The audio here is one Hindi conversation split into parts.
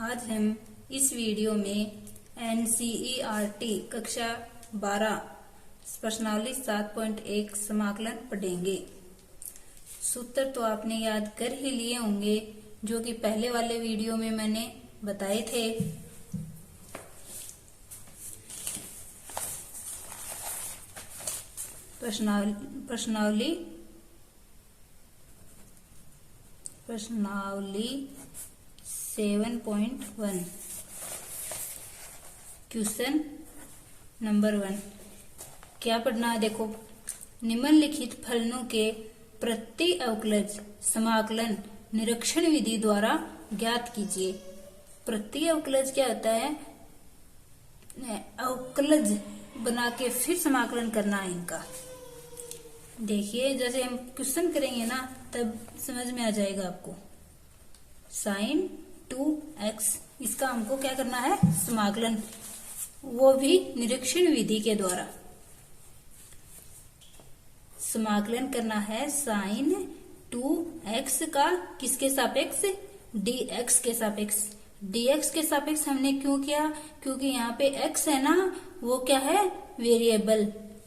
आज हम इस वीडियो में NCERT कक्षा 12 प्रश्नावली 7.1 समाकलन पढ़ेंगे। सूत्र तो आपने याद कर ही लिए होंगे, जो कि पहले वाले वीडियो में मैंने बताए थे। प्रश्नावली 7.1 क्वेश्चन नंबर 1 क्या पढ़ना है। देखो, निम्नलिखित फलनों के प्रति अवकलज समाकलन निरीक्षण विधि द्वारा ज्ञात कीजिए। प्रति अवकलज क्या होता है? अवकलज बना के फिर समाकलन करना है इनका। देखिए, जैसे हम क्वेश्चन करेंगे ना, तब समझ में आ जाएगा आपको। sin 2x, इसका हमको क्या करना है? समाकलन, वो भी निरीक्षण विधि के द्वारा समाकलन करना है। sin 2x का किसके सापेक्ष? dx के सापेक्ष। dx के सापेक्ष हमने क्यों किया? क्योंकि यहाँ पे x है ना, वो क्या है? वेरिएबल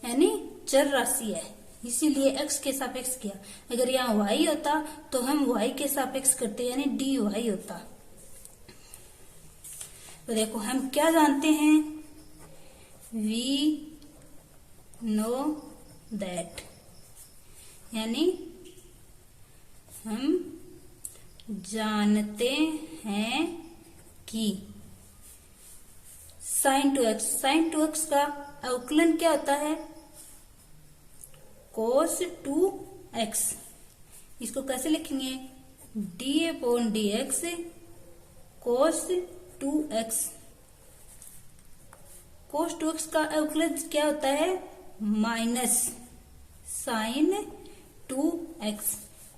यानी चर राशि है, इसीलिए x के सापेक्ष किया। अगर यहाँ y होता तो हम y के सापेक्ष करते, यानी dy होता। तो देखो, हम क्या जानते हैं? we know that, यानी हम जानते हैं कि sin 2x का अवकलन क्या होता है? cos 2x। इसको कैसे लिखेंगे? d/dx cos 2x। cos 2x का अवकलज क्या होता है? Minus sin 2x।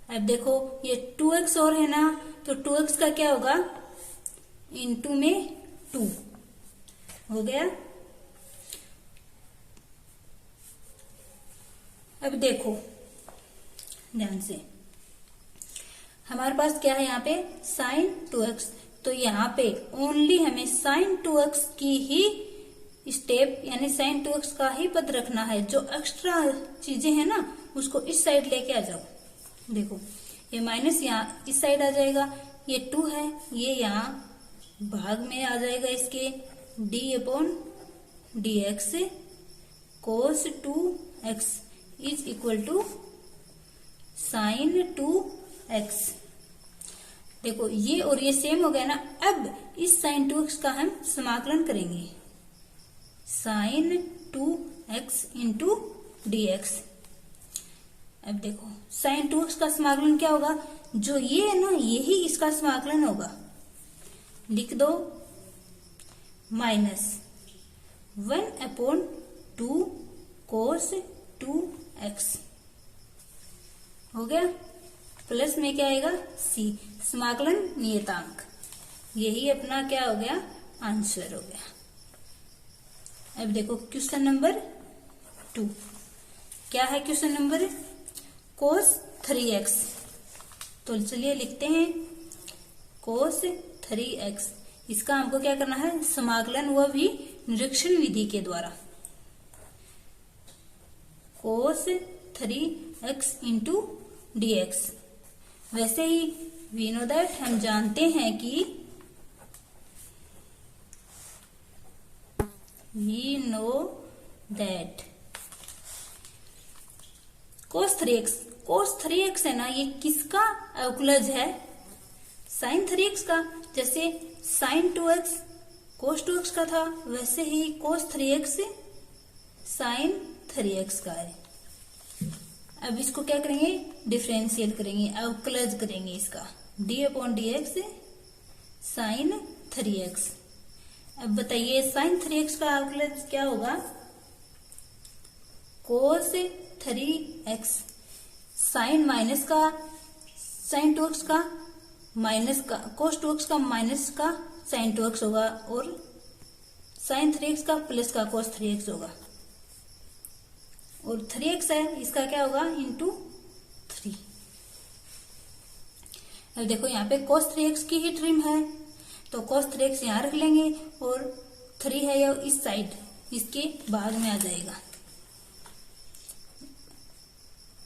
अब देखो, ये 2x और है ना, तो 2x का क्या होगा? इंटू में 2 हो गया। अब देखो ध्यान से, हमारे पास क्या है यहाँ पे? sin 2x। तो यहाँ पे ओनली हमें sin 2x की ही स्टेप, यानी sin 2x का ही पद रखना है। जो एक्स्ट्रा चीजें हैं ना, उसको इस साइड लेके आ जाओ। देखो, ये माइनस यहाँ इस साइड आ जाएगा, ये 2 है, ये यहाँ भाग में आ जाएगा इसके, d/dx cos 2x is equal to sin 2x। देखो, ये और ये सेम हो गया ना। अब इस sin 2x का हम समाकलन करेंगे, sin 2x इंटू dx। अब देखो, sin 2x का समाकलन क्या होगा? जो ये है ना, यही इसका समाकलन होगा। लिख दो, माइनस 1/2 cos 2x हो गया। प्लस में क्या आएगा? c, समाकलन नियतांक। यही अपना क्या हो गया? आंसर हो गया। अब देखो क्वेश्चन नंबर 2 क्या है? Question number cos 3x। तो चलिए लिखते हैं cos 3x। इसका हमको क्या करना है? समाकलन, वह भी निरीक्षण विधि के द्वारा। cos 3x into dx। वैसे ही we know that, हम जानते हैं कि we know that cos 3x है ना, ये किसका अवकलज है? sin 3x का। जैसे sin 2x cos 2x का था, वैसे ही cos 3x sin 3x का है। अब इसको क्या करेंगे? डिफरेंशियल करेंगे, अवकलज करेंगे इसका, d/dx sin 3x। अब बताइए, sin 3x का अवकलज क्या होगा? cos 3x sin माइनस का sin 2x का माइनस का cos 2x का माइनस का sin 2x होगा, और sin 3x का प्लस का cos 3x होगा। और 3x है, इसका क्या होगा? इंटू 3। अब देखो, यहाँ पे cos 3x की ही ट्रिम है, तो cos 3x यहाँ रख लेंगे और 3 है या इस साइड, इसके बाद में आ जाएगा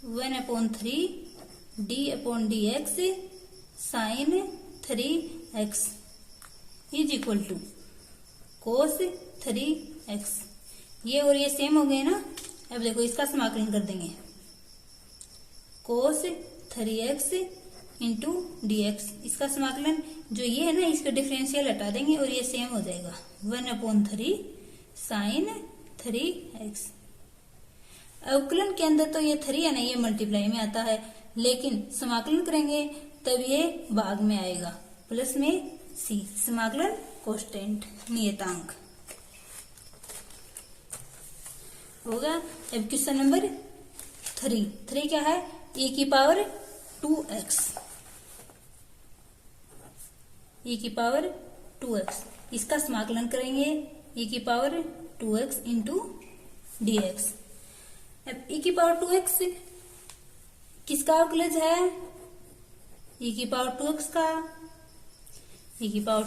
1/3 d/dx sin 3x is equal to cos 3x। ये और ये सेम हो गए ना। अब देखो इसका समाकलन कर देंगे, cos 3x इंटू dx, इसका समाकलन जो ये है ना इसका डिफरेंशियल हटा देंगे और ये सेम हो जाएगा 1/3 sin 3x। अवकलन के अंदर तो ये 3 है ना, ये मल्टीप्लाई में आता है, लेकिन समाकलन करेंगे तब ये भाग में आएगा, प्लस में c, समाकलन कांस्टेंट नियतांक होगा। अब क्वेश्चन नंबर 3 क्या है, e की पावर 2x, e की पावर 2x, इसका समाकलन करेंगे e की पावर 2x इंटू dx। अब e की पावर 2x किसका अवकलज है, e की पावर 2x का, e की पावर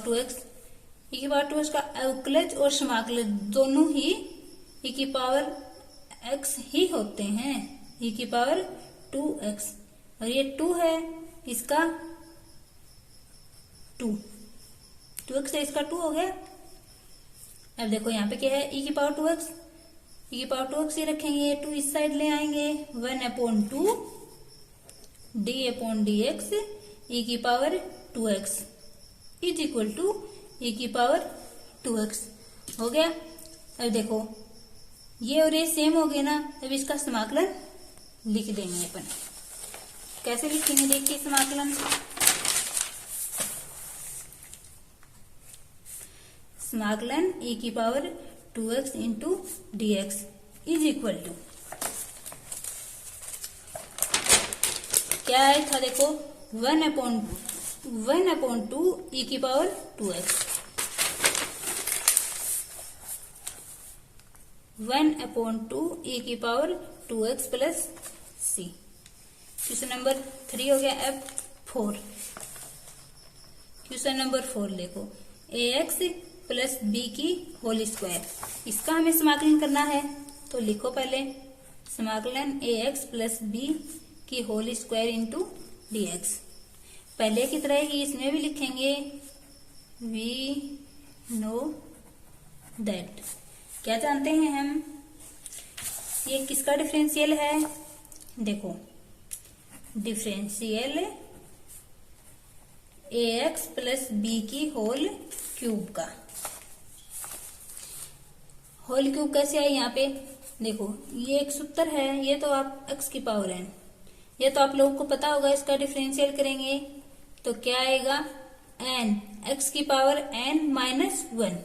2x का अवकलज और समाकलज दोनों ही e की पावर x ही होते हैं, e की पावर 2x, और ये 2 है, इसका 2x है, इसका 2 हो गया। अब देखो यहाँ पे क्या है, e की पावर 2x, e की पावर 2x ही रखेंगे, 2 इस साइड ले आएंगे, 1/2 d/dx e की power 2x is equal to e की पावर 2x हो गया। अब देखो ये और ये सेम हो गए ना, अब इसका समाकलन लिख देंगे अपन। कैसे लिखेंगे देखिए समाकलन, समाकलन e की power 2x into dx is equal to क्या आया था, देखो 1/2 e की पावर 2x, 1/2 e की power 2x plus c। Question number 3 हो गया। अब 4, क्वेश्चन नंबर 4 देखो, ax प्लस b की होल स्क्वायर, इसका हमें समाकलन करना है, तो लिखो पहले समाकलन ax प्लस b की होल स्क्वायर इंटू dx। पहले की तरह ही इसमें भी लिखेंगे वी नो दैट, क्या जानते हैं हम, ये किसका डिफरेंशियल है, देखो डिफरेंशियल ax प्लस b की होल क्यूब का। होल क्यूब कैसे है, यहाँ पे देखो ये एक सूत्र है, ये तो आप x की पावर n, ये तो आप लोगों को पता होगा, इसका डिफरेंशियल करेंगे तो क्या आएगा, n, x की पावर n माइनस 1।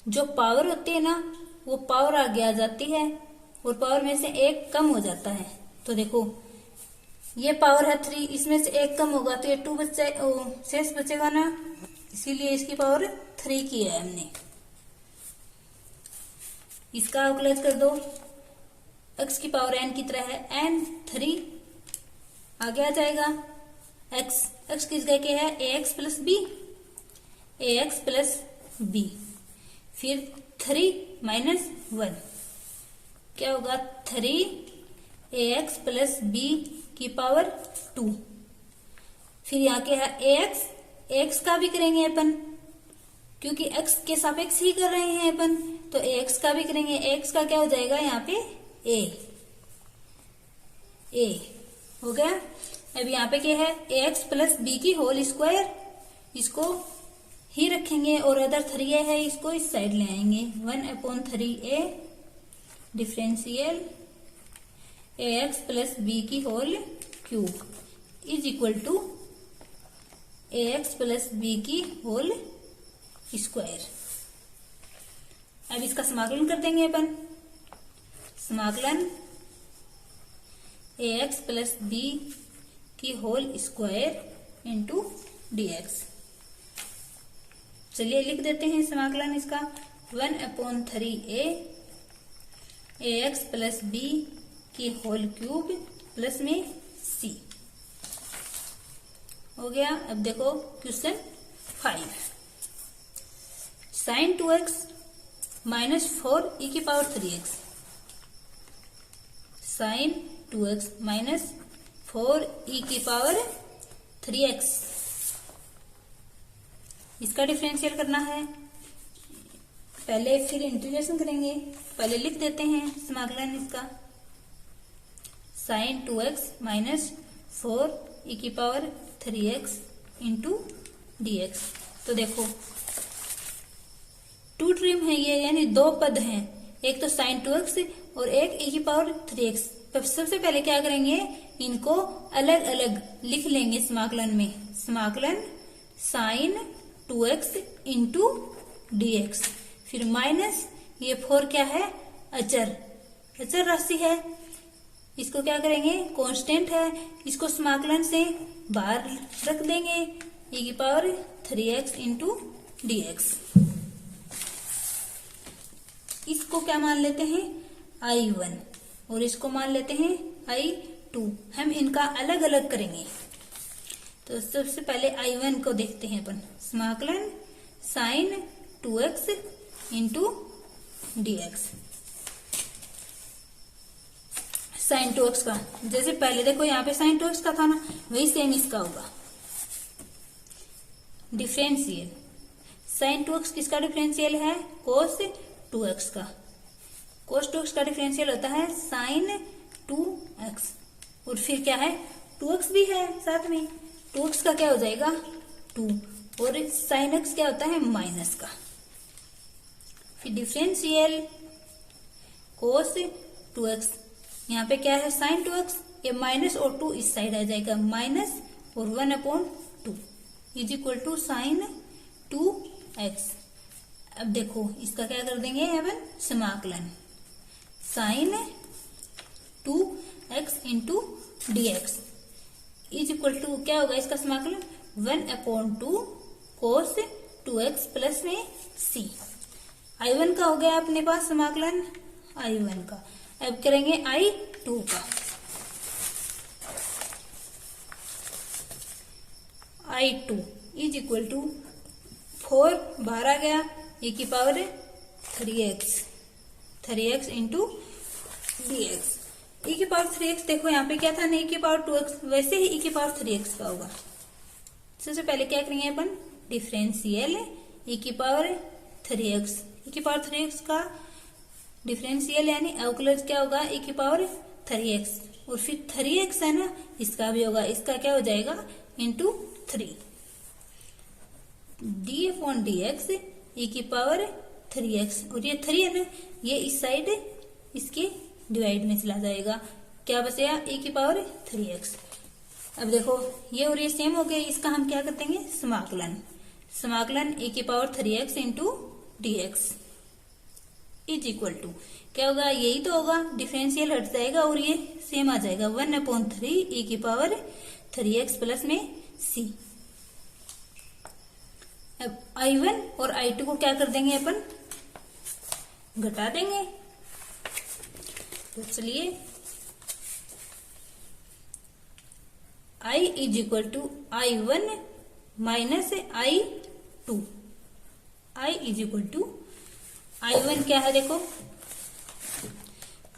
जो पावर होती है ना वो पावर आगे आ जाती है और पावर में से एक कम हो जाता है, तो देखो ये पावर है 3, इसमें से एक कम होगा तो ये 2 शेष बचेगा ना, इसीलिए इसकी पावर 3 की है हमने। इसका अवकलज कर दो, x की पावर n की तरह है, n 3 आगे आ जाएगा, x किस जगह के है, ax प्लस b, फिर 3 माइनस 1 क्या होगा, 3ax प्लस b की पावर 2। फिर यहाँ के है ax का भी करेंगे अपन, क्योंकि x के सापेक्ष ही कर रहे हैं अपन, तो ax का भी करेंगे, ax का क्या हो जाएगा यहाँ पे a हो गया। अब यहाँ पे क्या है, ax प्लस b की होल स्क्वायर, इसको ही रखेंगे और अदर 3a है, इसको इस साइड ले आएंगे, 1/3a differential ax plus b की whole cube is equal to ax plus b की होल स्क्वायर। अब इसका समाकलन कर देंगे अपन, समाकलन ax प्लस b की होल स्क्वायर इंटू dx। चलिए लिख देते हैं समाकलन इसका, 1/3a ax प्लस b की होल क्यूब प्लस में c हो गया। अब देखो question 5, sine 2x minus 4e⁴x, sine 2x minus 4e⁴x, इसका डिफरेंशियल करना है। पहले फिर इंटीग्रेशन करेंगे, पहले लिख देते हैं समाकलन इसका, sign 2x minus 4e⁴x into dx। तो देखो 2 टर्म है ये, यानी 2 पद हैं, एक तो साइन 2x और एक e⁴x। सबसे पहले क्या करेंगे, इनको अलग अलग लिख लेंगे समाकलन में, समाकलन साइन 2x इंटू dx, फिर माइनस ये 4 क्या है, अचर राशि है, इसको क्या करेंगे, कांस्टेंट है, इसको समाकलन से बाहर रख देंगे, e⁴x इंटू dx। इसको क्या मान लेते हैं, I1 और इसको मान लेते हैं I2। हम इनका अलग अलग करेंगे। तो सबसे पहले I1 को देखते हैं अपन, समाकलन sine 2x into dx, sign 2x का, जैसे पहले देखो यहाँ पे साइन 2x का था ना, वही सेम इसका होगा। डिफरेंशियल, साइन 2x किसका डिफरेंशियल है, कोस 2x का, कोस 2x का डिफरेंशियल होता है साइन 2x, और फिर क्या है 2x भी है साथ में, 2x का क्या हो जाएगा 2, और साइन x क्या होता है माइनस का। फिर डिफरेंशियल कोस 2x, यहाँ पे क्या है साइन 2x, ये माइनस और 2 इस साइड आ जाएगा, माइनस और 1/2 is equal to sign 2x। अब देखो इसका क्या कर देंगे अपन, समाकलन sine 2x into dx is equal to क्या होगा इसका समाकलन, 1/2 कोस 2x प्लस में c। I1 का हो गया अपने पास समाकलन, I1 का। अब करेंगे I2 का, I2 इज इक्वल टू 4 बाहर आ गया, e⁴x इंटू dx, e⁴x देखो यहाँ पे क्या था ना e⁴2x, वैसे ही e⁴3x का होगा। सबसे पहले क्या करेंगे अपन, डिफरेंशियल e⁴3x, e⁴3x का डिफरेंशियल यानी अवकलज क्या होगा e⁴3x, और फिर 3x है ना, इसका भी होगा, इसका क्या हो जाएगा इंटू 3, d/dx e⁴3x, और ये 3 है ना, ये इस साइड इसके डिवाइड में चला जाएगा, क्या बचेगा e⁴3x। अब देखो ये और ये सेम हो गए, इसका हम क्या कर देंगे समाकलन, समाकलन e⁴3x into dx is equal to क्या होगा, यही तो होगा, डिफरेंशियल हट जाएगा और ये सेम आ जाएगा, 1/3 e⁴3x प्लस में c। अब I1 और I2 को क्या कर देंगे अपन, घटा देंगे। तो चलिए I is equal to I1 minus I2, I is equal to I1 क्या है देखो,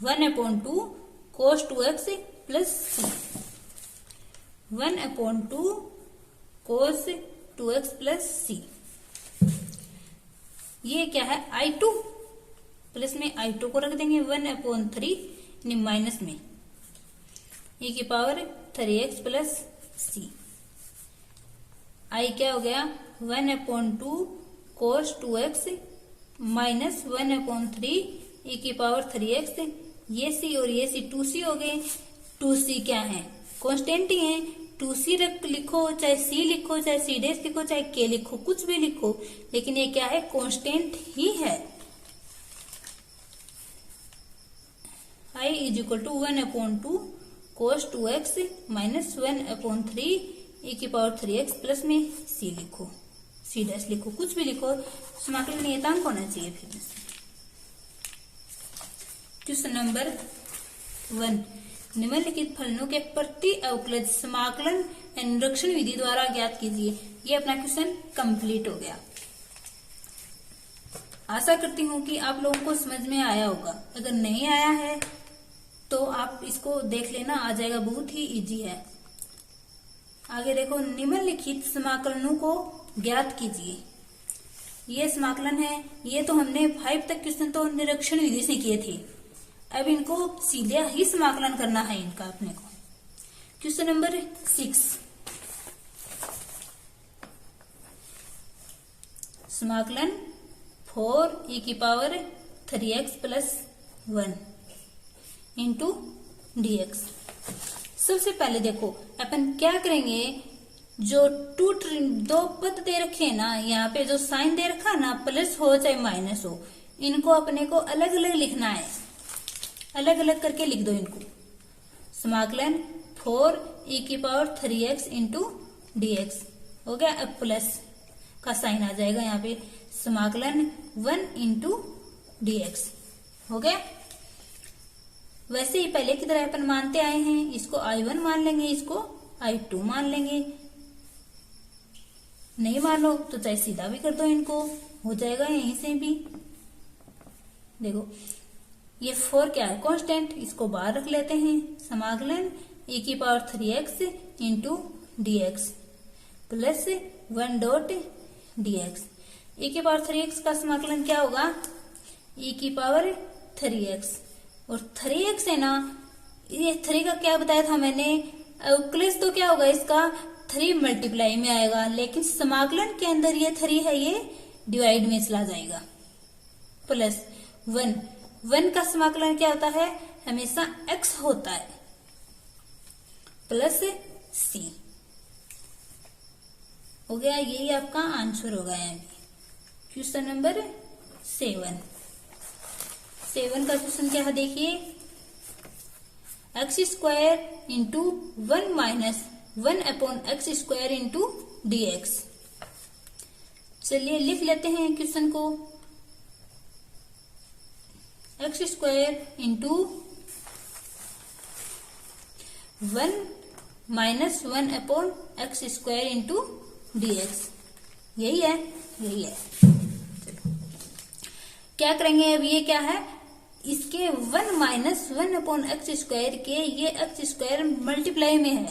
1/2 cos 2x plus c, 1/2 cos 2x plus c। ये क्या है I2, प्लस में I2 को रख देंगे 1/3 यानी माइनस में e⁴3x प्लस c। I क्या हो गया 1/2 cos 2x माइनस 1/3 e⁴3x, ये c और ये c 2c हो गए, 2c क्या है कांस्टेंट ही है, 2c लिखो चाहे c लिखो चाहे c' लिखो चाहे k लिखो, कुछ भी लिखो, लेकिन ये क्या है कांस्टेंट ही है। I is equal to 1/2 cos 2x minus 1/3 e⁴3x plus में c लिखो, c' लिखो, कुछ भी लिखो, समाकलन नियतांक होना चाहिए। फिर क्वेश्चन नंबर 1, निम्नलिखित फलनों के प्रति अवकलज समाकलन निरीक्षण विधि द्वारा ज्ञात कीजिए। ये अपना क्वेश्चन कंप्लीट हो गया। आशा करती हूँ कि आप लोगों को समझ में आया होगा। अगर नहीं आया है तो आप इसको देख लेना, आ जाएगा, बहुत ही इजी है। आगे देखो, निम्नलिखित समाकलनों को ज्ञात कीजिए। ये समाकलन है, ये तो हमने 5 तक क्वेश्चन तो निरीक्षण विधि से किए थे। अब इनको सीधा ही समाकलन करना है इनका अपने को। क्वेश्चन नंबर 6, समाकलन 4e⁻3x + 1 इंटू dx। सबसे पहले देखो अपन क्या करेंगे, जो दो पद दे रखे हैं ना, यहाँ पे जो साइन दे रखा है ना, प्लस हो चाहे माइनस हो, इनको अपने को अलग अलग लिखना है। अलग अलग करके लिख दो इनको। समाकलन 4e⁻3x इंटू dx हो गया। अब प्लस का साइन आ जाएगा यहाँ पे, समाकलन 1 इंटू dx हो गया। वैसे ही पहले की तरह अपन मानते आए हैं, इसको I1 मान लेंगे, इसको I2 मान लेंगे। नहीं मानो तो चाहे सीधा भी कर दो, इनको हो जाएगा यहीं से भी। देखो ये 4 क्या है, कांस्टेंट, इसको बाहर रख लेते हैं। समाकलन e⁻3x into dx plus 1 e⁻3x का समाकलन क्या होगा, e⁻3x, और 3x है ना, ये 3 का क्या बताया था मैंने, अवकलज तो क्या होगा इसका, 3 मल्टीप्लाई में आएगा, लेकिन समाकलन के अंदर ये 3 है, ये डिवाइड में चला जाएगा। प्लस 1 का समाकलन क्या होता है, हमेशा x होता है, प्लस c हो गया। यही आपका आंसर होगा यहाँ पे। क्वेश्चन नंबर 7 का क्वेश्चन क्या है देखिए, x² into 1 minus 1/x² into dx। चलिए लिख लेते हैं क्वेश्चन को, x² into 1 minus 1/x² into dx। यही है। क्या करेंगे अब, ये क्या है, इसके 1 माइनस 1/x² के ये x² मल्टीप्लाई में है,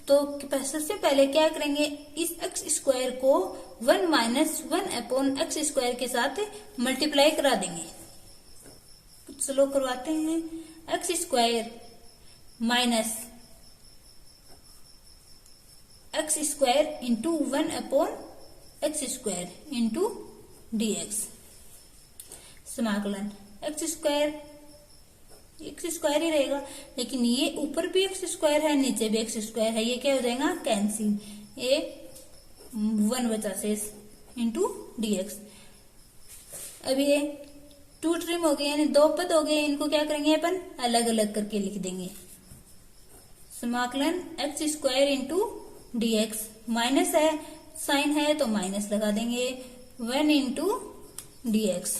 तो सबसे पहले क्या करेंगे, इस x² को 1 माइनस 1/x² के साथ मल्टीप्लाई करा देंगे। चलो करवाते हैं। x² minus x² into 1/x² into dx। समाकलन x² ही रहेगा, लेकिन ये ऊपर भी x² है, नीचे भी x² है, ये क्या हो जाएगा, कैंसिल, ये 1 बचा शेष इंटू dx। अब ये 2 ट्रिम हो गए, यानी 2 पद हो गए, इनको क्या करेंगे अपन, अलग अलग करके लिख देंगे। समाकलन x² इंटू dx, माइनस है, साइन है तो माइनस लगा देंगे, 1 इंटू dx।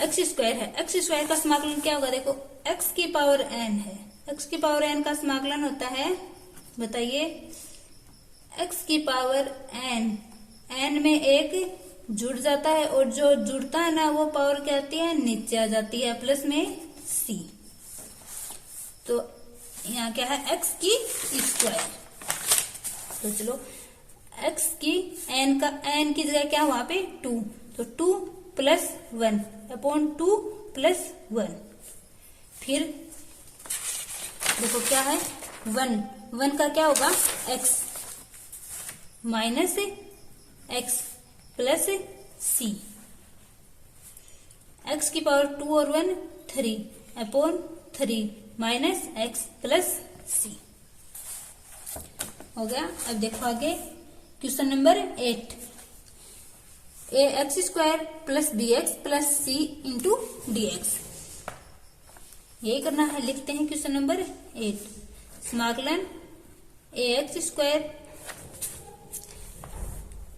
x² है, x² का समाकलन क्या होगा, देखो x की पावर n है, x की पावर n का समाकलन होता है, बताइए, x की पावर n में एक जुड़ जाता है, और जो जुड़ता है ना वो पावर क्या आती है, नीचे आ जाती है, प्लस में c। तो यहाँ क्या है, x की स्क्वायर। तो चलो x की n की जगह क्या वहां पे 2, तो 2 + 1/2 + 1। फिर देखो क्या है, 1 का क्या होगा, x minus x plus c, x की पावर 2 और 1 3/3 माइनस x प्लस c हो गया। अब देखो आगे question number 8, ax² plus bx plus c into dx। यही करना है, लिखते हैं क्वेश्चन नंबर 8। समाकलन ax²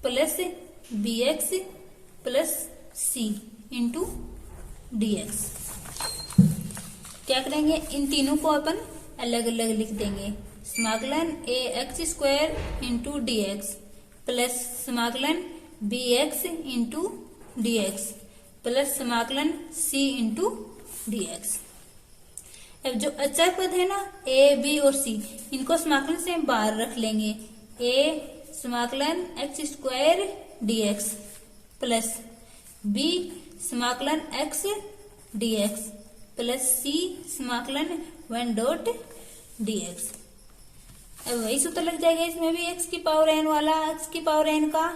plus bx plus c into dx। क्या करेंगे, इन तीनों को अपन अलग अलग लिख देंगे। समाकलन A x square into d x plus समाकलन B x into d x plus समाकलन सी इंटू डी एक्स। अब जो अचर पद है ना ए बी और सी, इनको समाकलन से बाहर रख लेंगे। ए समाकलन x square d x plus b समाकलन x d x plus c समाकलन 1 डॉट डी एक्स। अब वही सूत्र लग जाएगा इसमें भी, एक्स की पावर एन वाला। एक्स की पावर एन का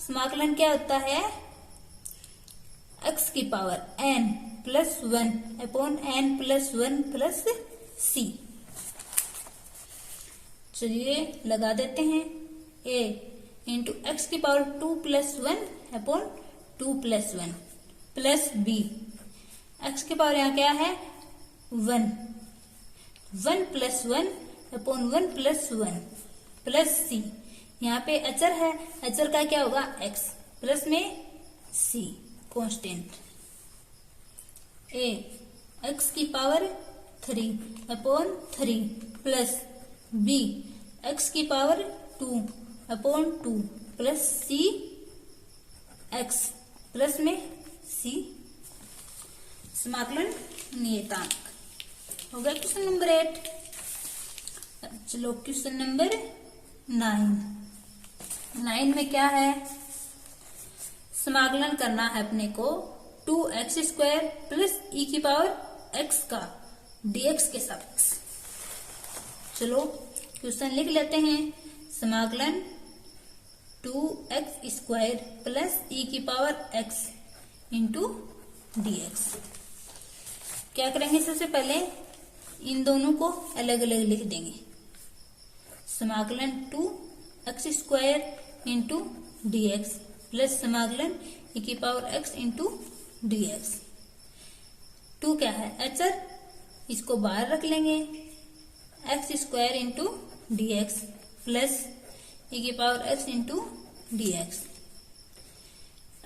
समाकलन क्या होता है? एक्स की power n plus 1 upon n plus 1 plus C. चलिए लगा देते हैं। ए इंटू एक्स की power 2 plus 1 upon 2 plus 1 plus B, x की पावर यहाँ क्या है 1, 1 plus 1 upon 1 plus 1 plus C. यहाँ पे अचर है, अचर का क्या होगा एक्स प्लस में सी कांस्टेंट। ए एक्स की power 3 upon 3 plus B x की power 2 upon 2 plus c x plus में सी। समाकलन नियतांक हो गया क्वेश्चन नंबर 8। चलो क्वेश्चन नंबर 9 में क्या है? समाकलन करना है अपने को 2x स्क्वायर प्लस ई की पावर x का dx के सापेक्ष। चलो क्वेश्चन लिख लेते हैं। समाकलन 2x स्क्वायर प्लस ई की पावर x इंटू dx। क्या करेंगे? सबसे पहले इन दोनों को अलग अलग लिख देंगे। समाकलन 2x square into dx plus समाकलन ई की पावर x इंटू dx। 2 क्या है? अचर, इसको बाहर रख लेंगे। x square into d x plus e की power x into d x.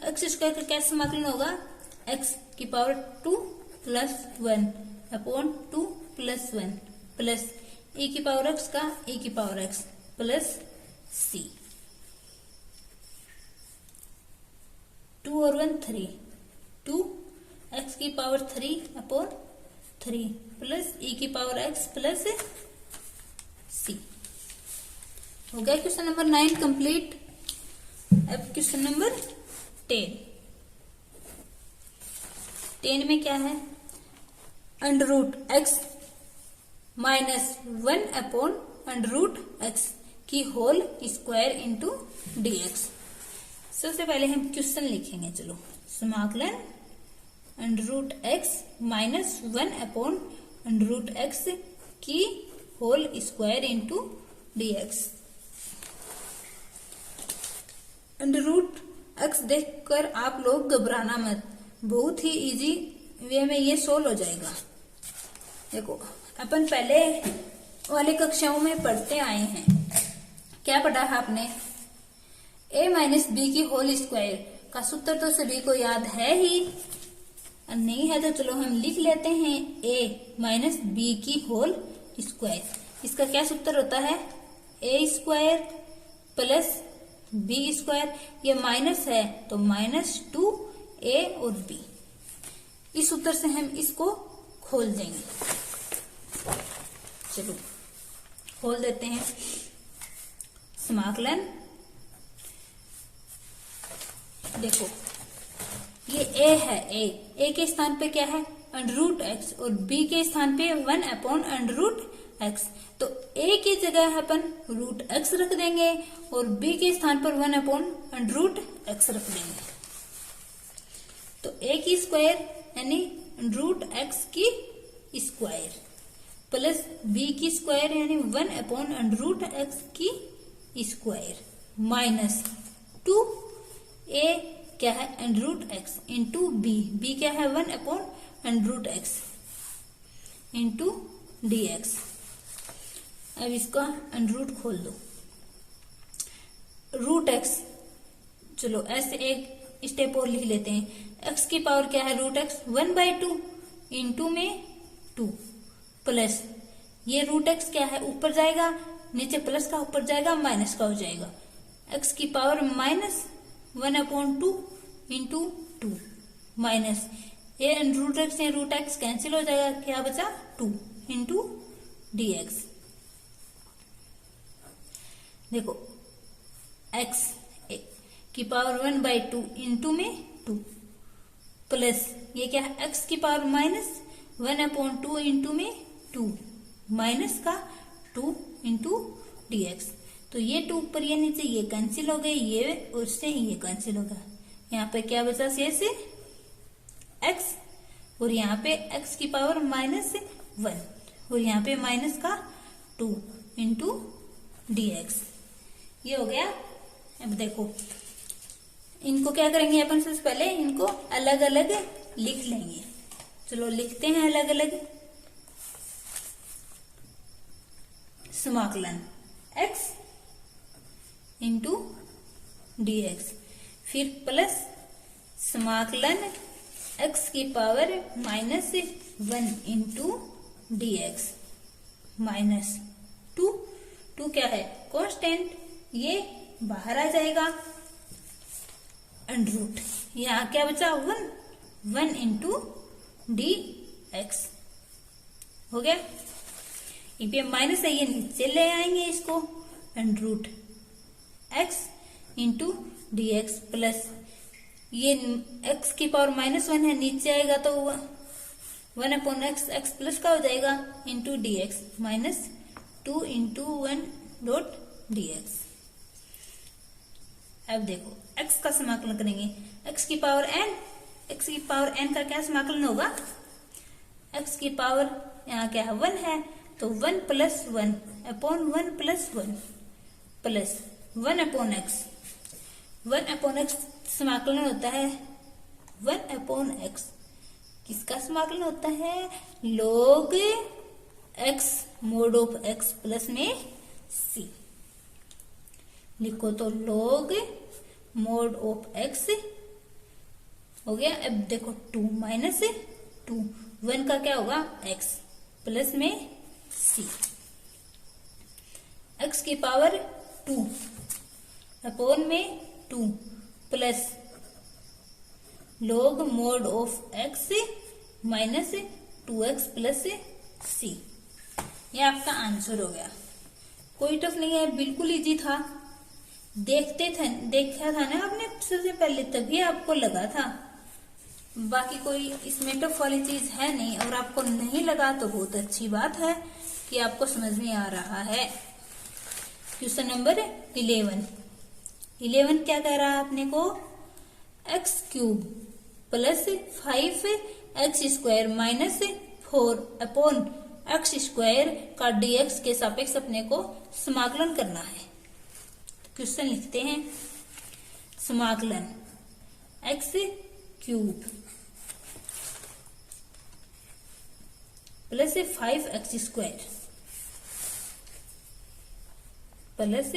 X square का क्या समाकलन होगा? x की power 2 plus 1 upon 2 plus 1 plus e की पावर x का ई की पावर x प्लस c। 2 और 1 3, 2 x की पावर 3 अपॉन 3 प्लस ई की पावर x प्लस c। हो गया क्वेश्चन नंबर 9 कंप्लीट। अब क्वेश्चन नंबर 10 में क्या है? Under root x minus 1 upon under root x की whole square into d x. सबसे पहले हम क्वेश्चन लिखेंगे। चलो समाकलन under root x minus 1 upon under root x की whole square into d x. Under root x देखकर आप लोग घबराना मत, बहुत ही इजी वे में ये सोल्व हो जाएगा। देखो अपन पहले वाली कक्षाओं में पढ़ते आए हैं। क्या पढ़ा है आपने? a माइनस बी की होल स्क्वायर का सूत्र तो सभी को याद है ही, नहीं है तो चलो हम लिख लेते हैं। a माइनस बी की होल स्क्वायर, इसका क्या सूत्र होता है? a square plus b square. ये माइनस है तो माइनस 2a और b। इस सूत्र से हम इसको खोल देंगे। चलो खोल देते हैं। समाकलन देखो ये a है, a के स्थान पे क्या है? अंडर रूट एक्स और b के स्थान पे 1 अपॉन अंडर रूट एक्स। तो a की जगह अपन रूट एक्स रख देंगे और b के स्थान पर 1 अपॉन अंडर रूट एक्स रख देंगे। तो a की स्क्वायर यानी रूट एक्स की स्क्वायर प्लस b की स्क्वायर यानी 1 अपॉन अंडर रूट एक्स की स्क्वायर माइनस 2a क्या है? Under root x into b क्या है? 1 upon under root x into d x. अब इसका अंडर रूट खोल दो। रूट एक्स, चलो ऐसे एक स्टेप और लिख लेते हैं। एक्स की पावर क्या है? रूट एक्स 1/2 इंटू में 2 प्लस ये रूट एक्स क्या है? ऊपर जाएगा नीचे प्लस का ऊपर जाएगा माइनस का हो जाएगा। x की पावर माइनस 1/2 इंटू 2 माइनस ये रूट एक्स या रूट एक्स कैंसिल हो जाएगा, क्या बचा 2 इंटू dx। देखो x की पावर 1/2 इंटू में 2 प्लस ये क्या है x की पावर माइनस 1/2 इंटू में 2 माइनस का 2 इंटू dx। तो ये 2 ऊपर ये नीचे ये कैंसिल हो गए, ये और से ये कैंसिल होगा। यहाँ पे क्या बचा शेष x और यहाँ पे x की पावर माइनस 1 और यहाँ पे माइनस का 2 इंटू dx। ये हो गया। अब देखो इनको क्या करेंगे अपन, सबसे पहले इनको अलग अलग लिख लेंगे। चलो लिखते हैं अलग अलग। समाकलन x इंटू dx, फिर प्लस समाकलन x की power minus 1 into dx minus 2 क्या है कांस्टेंट, ये बाहर आ जाएगा अंडर रूट। यहाँ क्या बचा 1 इंटू dx हो गया। ये माइनस है ये नीचे ले आएंगे इसको, under root x into dx plus ये x की पावर माइनस 1 है, नीचे आएगा तो 1/x x प्लस का हो जाएगा into dx minus 2 into 1.dx। अब देखो x का समाकलन करेंगे, x की पावर n का क्या समाकलन होगा, x की पावर यहाँ क्या है 1 है तो 1 plus 1 upon 1 plus 1 plus 1/x। 1/x समाकलन होता है 1/x, किसका समाकलन होता है log x mode of x plus में c। लिखो तो log मोड ऑफ x हो गया। अब देखो 2 माइनस 2 1 का क्या होगा x प्लस में c। x की पावर 2 अपॉन में 2 plus log mode of x minus 2x plus c। ये आपका आंसर हो गया। कोई टफ नहीं है, बिल्कुल इजी था। देखा था ना आपने सबसे पहले, तभी आपको लगा था। बाकी कोई इसमें टफ वाली चीज है नहीं, और आपको नहीं लगा तो बहुत अच्छी बात है कि आपको समझ में आ रहा है। क्वेश्चन नंबर 11 क्या कह रहा है अपने को, x³ plus 5x² minus 4/x² का dx के सापेक्ष अपने को समाकलन करना है। क्वेश्चन लिखते हैं, समाकलन x³ plus 5x² plus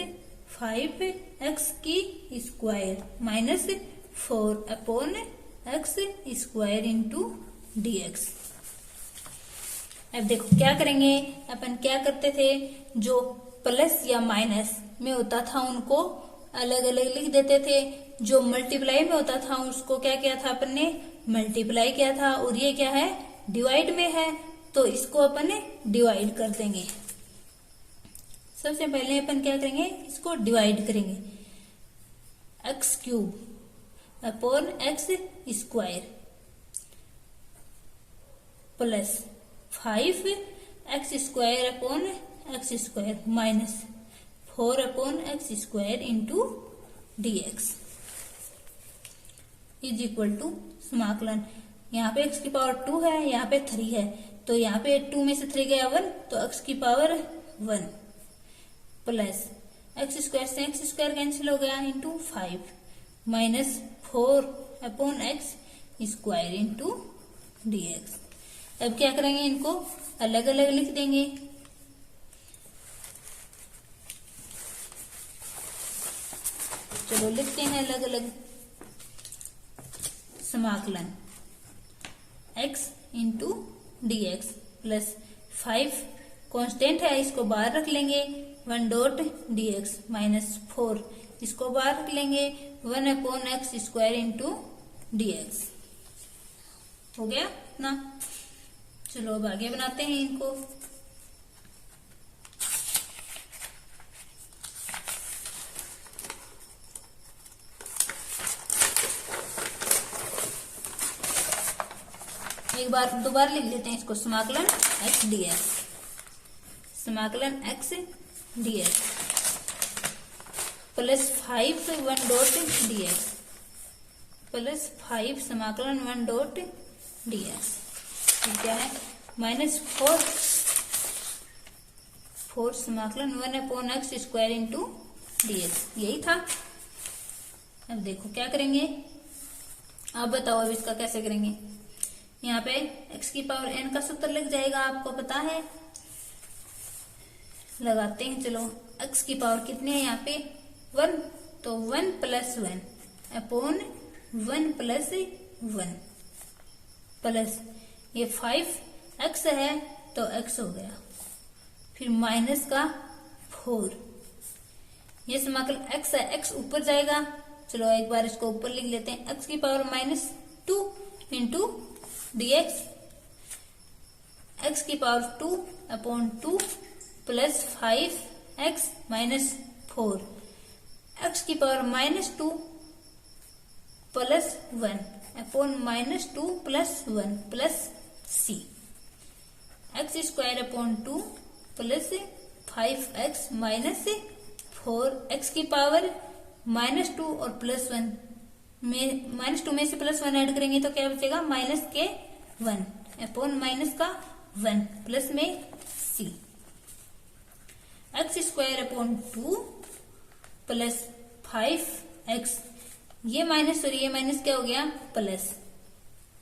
5x² minus 4/x² into dx। अब देखो क्या करेंगे, अपन क्या करते थे, जो प्लस या माइनस में होता था उनको अलग अलग लिख देते थे, जो मल्टीप्लाई में होता था उसको क्या किया था अपन ने मल्टीप्लाई किया था, और ये क्या है डिवाइड में है तो इसको अपन ने डिवाइड कर देंगे। सबसे पहले अपन क्या करेंगे, इसको डिवाइड करेंगे, x³ upon x² plus 5x² upon x² minus 4/x² into dx is equal to समाकलन। यहाँ पे x की पावर 2 है, यहाँ पे 3 है, तो यहाँ पे 2 में से 3 गया 1 तो x की पावर 1 प्लस x² से x² कैंसिल हो गया into 5 minus 4/x² into dx। अब क्या करेंगे, इनको अलग अलग लिख देंगे। चलो लिखते हैं अलग अलग। समाकलन x into dx plus 5 constant है, इसको बाहर रख लेंगे, 1 डॉट डी एक्स -4, इसको बाहर रख लेंगे 1/x² इंटू डी एक्स। हो गया ना। चलो अब आगे बनाते हैं इनको। एक बार दोबारा लिख लेते हैं इसको, समाकलन x dx, समाकलन x dx plus 5 1 dot dx plus 5 समाकलन 1 डॉट dx। क्या है -4 समाकलन 1/x² इंटू dx, यही था। अब देखो क्या करेंगे, आप बताओ अब इसका कैसे करेंगे। यहाँ पे x की पावर n का सूत्र लग जाएगा, आपको पता है। लगाते हैं, चलो x की पावर कितनी है यहाँ पे 1, तो 1 + 1 अपॉन 1 + 1 प्लस ये 5x है तो x हो गया, फिर माइनस का 4, ये समाकलन x है, x ऊपर जाएगा। चलो एक बार इसको ऊपर लिख लेते हैं, x की पावर -2 इंटू dx, x की power 2 upon 2 plus 5x -4, x की power -2 plus 1 upon -2 plus 1 plus c, x² upon 2 plus 5x -4, x की पावर -2 और प्लस 1 में, -2 में से प्लस 1 ऐड करेंगे तो क्या बचेगा -1 अपॉन माइनस का 1 प्लस में c, x² upon 2 plus 5x, ये माइनस और ये माइनस क्या हो गया प्लस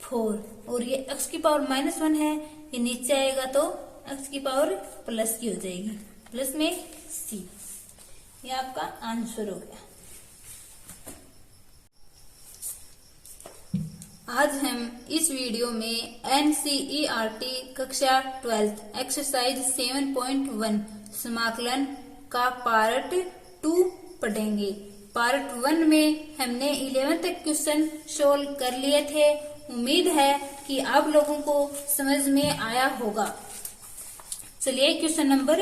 4, और ये x की पावर -1 है, ये नीचे आएगा तो x की पावर प्लस की हो जाएगी, प्लस में c। ये आपका आंसर हो गया। आज हम इस वीडियो में NCERT कक्षा 12 एक्सरसाइज 7.1 समाकलन का पार्ट 2 पढ़ेंगे। पार्ट 1 में हमने 11 तक क्वेश्चन सोल्व कर लिए थे। उम्मीद है कि आप लोगों को समझ में आया होगा। चलिए क्वेश्चन नंबर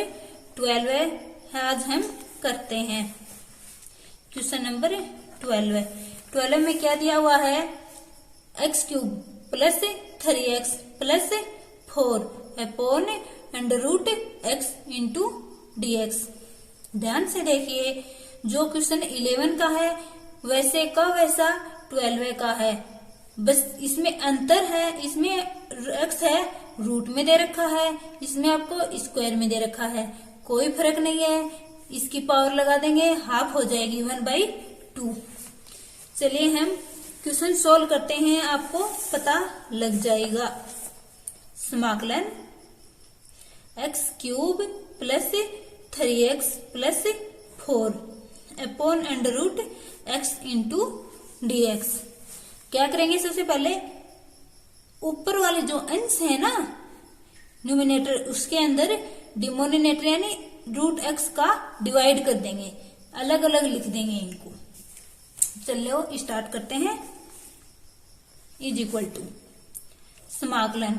12 है, आज हम करते हैं। क्वेश्चन नंबर 12 में क्या दिया हुआ है, x³ plus 3x plus 4 upon √x into dx। ध्यान से देखिए, जो क्वेश्चन 11 का है वैसे का वैसा 12 का है, बस इसमें अंतर है, इसमें x है रूट में दे रखा है, इसमें आपको स्क्वायर में दे रखा है, कोई फर्क नहीं है। इसकी पावर लगा देंगे, हाफ हो जाएगी 1/2। चलिए हम क्वेश्चन सोल्व करते हैं, आपको पता लग जाएगा। समाकलन x³ plus 3x plus 4 upon √x into dx। क्या करेंगे, सबसे पहले ऊपर वाले जो अंश है ना न्यूमिनेटर, उसके अंदर डिनोमिनेटर यानी √x का डिवाइड कर देंगे, अलग अलग लिख देंगे इनको। चलो स्टार्ट करते हैं। = समाकलन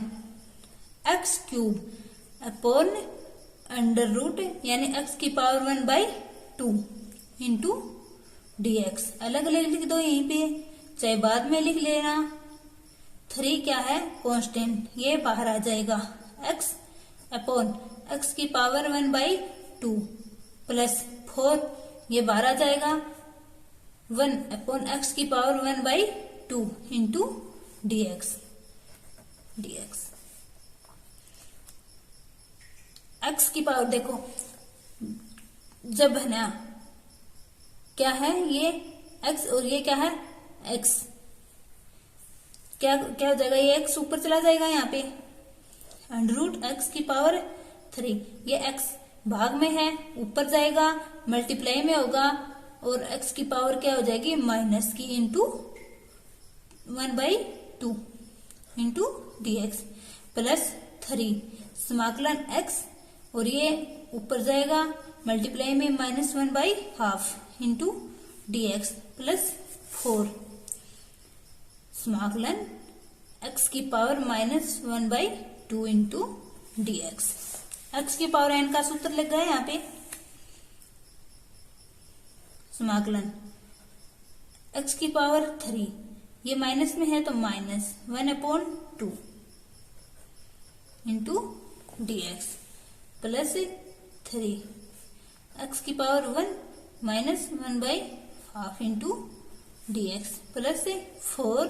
x³ अपॉन √ यानी x की पावर 1/2 इंटू dx। अलग अलग लिख दो यहीं पे, चाहे बाद में लिख लेना। 3 क्या है कांस्टेंट, ये बाहर आ जाएगा। x अपॉन x की पावर 1/2 प्लस 4, ये बाहर आ जाएगा। 1 अपॉन x की पावर 1/2 इंटू dx। x की पावर देखो, जब है ना क्या है ये x और ये क्या है x, क्या हो जाएगा, ये x ऊपर चला जाएगा यहाँ पे, √x की पावर 3, ये x भाग में है ऊपर जाएगा, मल्टीप्लाई में होगा, और x की पावर क्या हो जाएगी माइनस की इंटू 1/2 इंटू dx प्लस 3 समाकलन x, और ये ऊपर जाएगा मल्टीप्लाई में -1/2 इंटू dx प्लस 4 समाकलन x की पावर -1/2 इंटू dx। x की पावर n का सूत्र लग गया यहाँ पे। समाकलन x की पावर 3, ये माइनस में है तो -1/2 इंटू dx प्लस 3 x की power 1 -1/2 into dx plus 4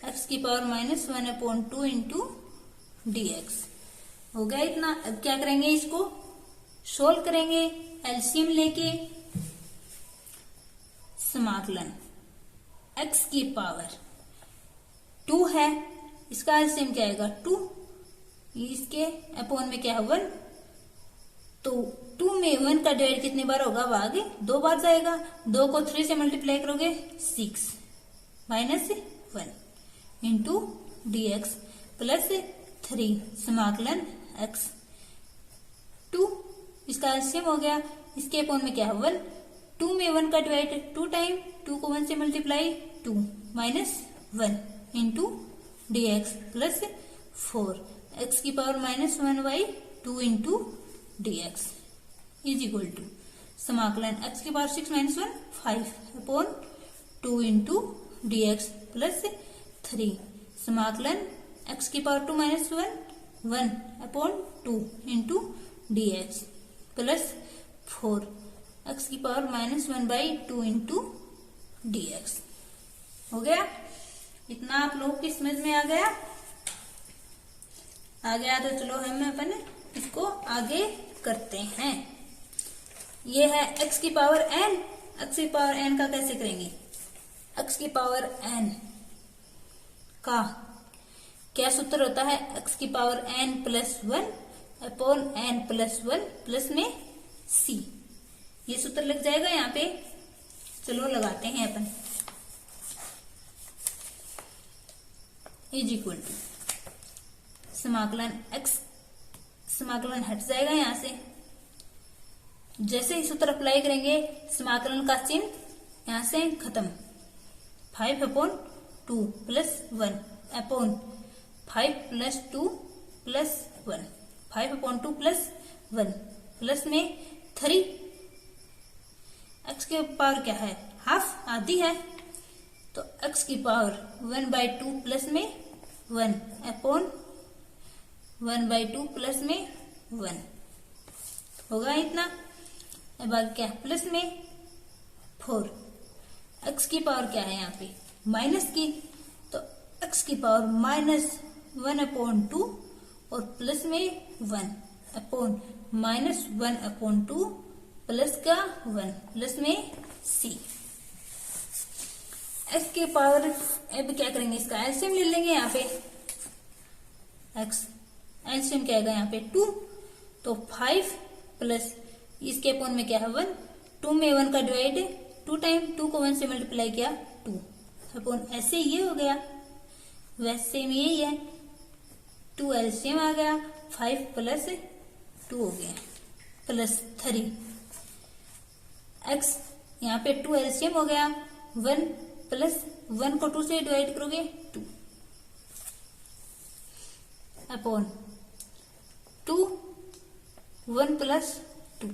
x की पावर -1/2 इंटू dx। हो गया इतना। अब क्या करेंगे, इसको सोल्व करेंगे एलसीएम लेके। समाकलन x की पावर 2 है, इसका एलसीएम क्या आएगा 2, इसके अपॉन में क्या है 1, तो 2 में 1 का डिवाइड कितनी बार होगा, वो आगे 2 बार जाएगा। 2 को 3 से मल्टीप्लाई करोगे 6 -1 इंटू dx प्लस 3 समाकलन x 2, इसका एलसीएम हो गया, इसके अपॉन में क्या है 1, 2 में 1 का डिवाइड 2 टाइम, 2 को 1 से multiply 2 -1 into dx plus 4 x की power -1/2 into dx is equal to समाकलन x की power 6 -1 5 upon 2 into dx plus 3 समाकलन x की power 2 -1 1 upon 2 into dx plus 4 x की पावर -1/2 इंटू dx। हो गया इतना। आप लोग की समझ में आ गया? आ गया तो चलो हम अपन इसको आगे करते हैं। ये है x की पावर n। x की पावर n का कैसे करेंगे, x की पावर n का क्या सूत्र होता है, x की power n plus 1 upon n plus 1 plus में c, ये सूत्र लग जाएगा यहाँ पे। चलो लगाते हैं अपन। इज इक्वल टू समाकलन x, समाकलन हट जाएगा यहां से। जैसे ही सूत्र अप्लाई करेंगे समाकलन का चिन्ह यहां से खत्म। 5 upon 2 plus 1 upon 5 plus 2 plus 1, 5 upon 2 plus 1 plus में 3, x की पावर क्या है हाफ, आधी है, तो x की पावर 1/2 प्लस में 1 अपॉन 1/2 प्लस में 1 होगा इतना। अब आगे क्या प्लस में 4, x की पावर क्या है यहाँ पे माइनस की, तो x की पावर -1/2 और प्लस में 1 अपॉन -1/2 प्लस का 1 प्लस में c। x की पावर, अब क्या करेंगे इसका एलसीएम ले लेंगे यहाँ पे। x एलसीएम क्या आएगा यहाँ पे 2, तो 5 प्लस इसके अपॉन में क्या है 1, 2 में 1 का डिवाइड 2 टाइम, 2 को 1 से मल्टीप्लाई किया 2 अपॉन, ऐसे ये हो गया, वैसे में यही है 2 एलसीएम आ गया, 5 प्लस 2 हो गया प्लस 3 x यहाँ पे 2 एलसीएम हो गया, 1 प्लस 1 को 2 से डिवाइड करोगे 2 अपॉन 2 1 प्लस 2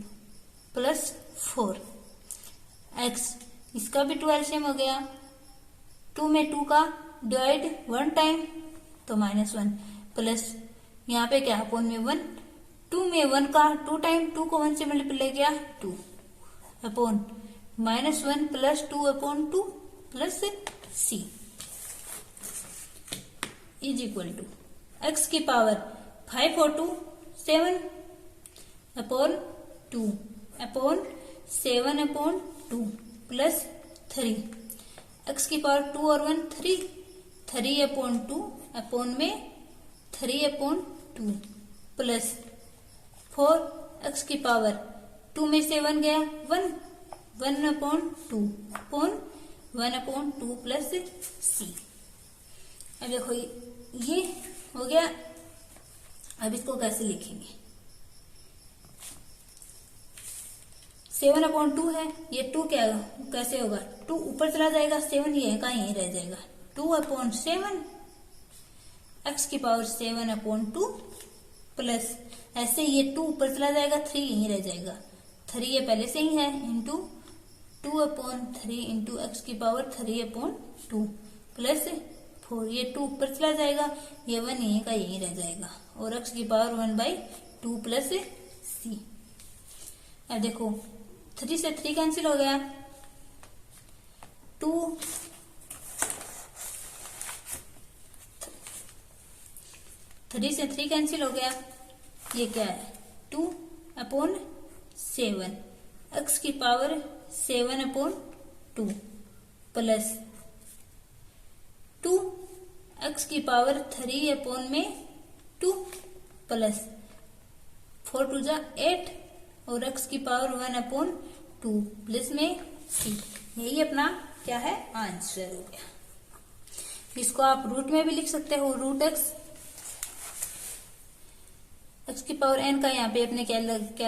प्लस 4 x, इसका भी 2 एलसीएम हो गया, 2 में 2 का डिवाइड 1 टाइम तो -1 प्लस यहाँ पे क्या अपॉन में 1, 2 में 1 का 2 टाइम, 2 को 1 से मल्टीप्लाई किया 2 upon -1 plus 2 upon 2 plus c is equal to x की पावर 5 और 2 7 upon 2 upon 7 upon 2 plus 3, x की पावर 2 और 1 3, 3 अपॉन 2 अपॉन में 3 अपॉन 2 प्लस 4, x की पावर 2 में से 1 गया 1, 1 upon 2 upon 1 upon 2 plus c। अब देखो ये हो गया। अब इसको कैसे लिखेंगे, 7/2 है, ये 2 क्या कैसे होगा, 2 ऊपर चला जाएगा, 7 ये का यही रह जाएगा, 2/7 x की पावर 7/2 प्लस ऐसे ये 2 ऊपर चला जाएगा, 3 यही रह जाएगा, 3 ये पहले से ही है, इंटू 2/3 इंटू एक्स की पावर 3/2 प्लस 4, ये 2 ऊपर चला जाएगा, ये 1 यही का यही रह जाएगा, और x की पावर 1/2 प्लस c। अब देखो 3 से 3 कैंसिल हो गया, 3 से 3 कैंसिल हो गया, ये क्या है 2/7 x की पावर 7/2 प्लस 2 x की पावर 3/2 प्लस 4 2 जा 8 और x की पावर 1/2 प्लस में c। यही अपना क्या है आंसर हो गया। इसको आप रूट में भी लिख सकते हो, रूट x की पावर n का यहाँ पे अपने क्या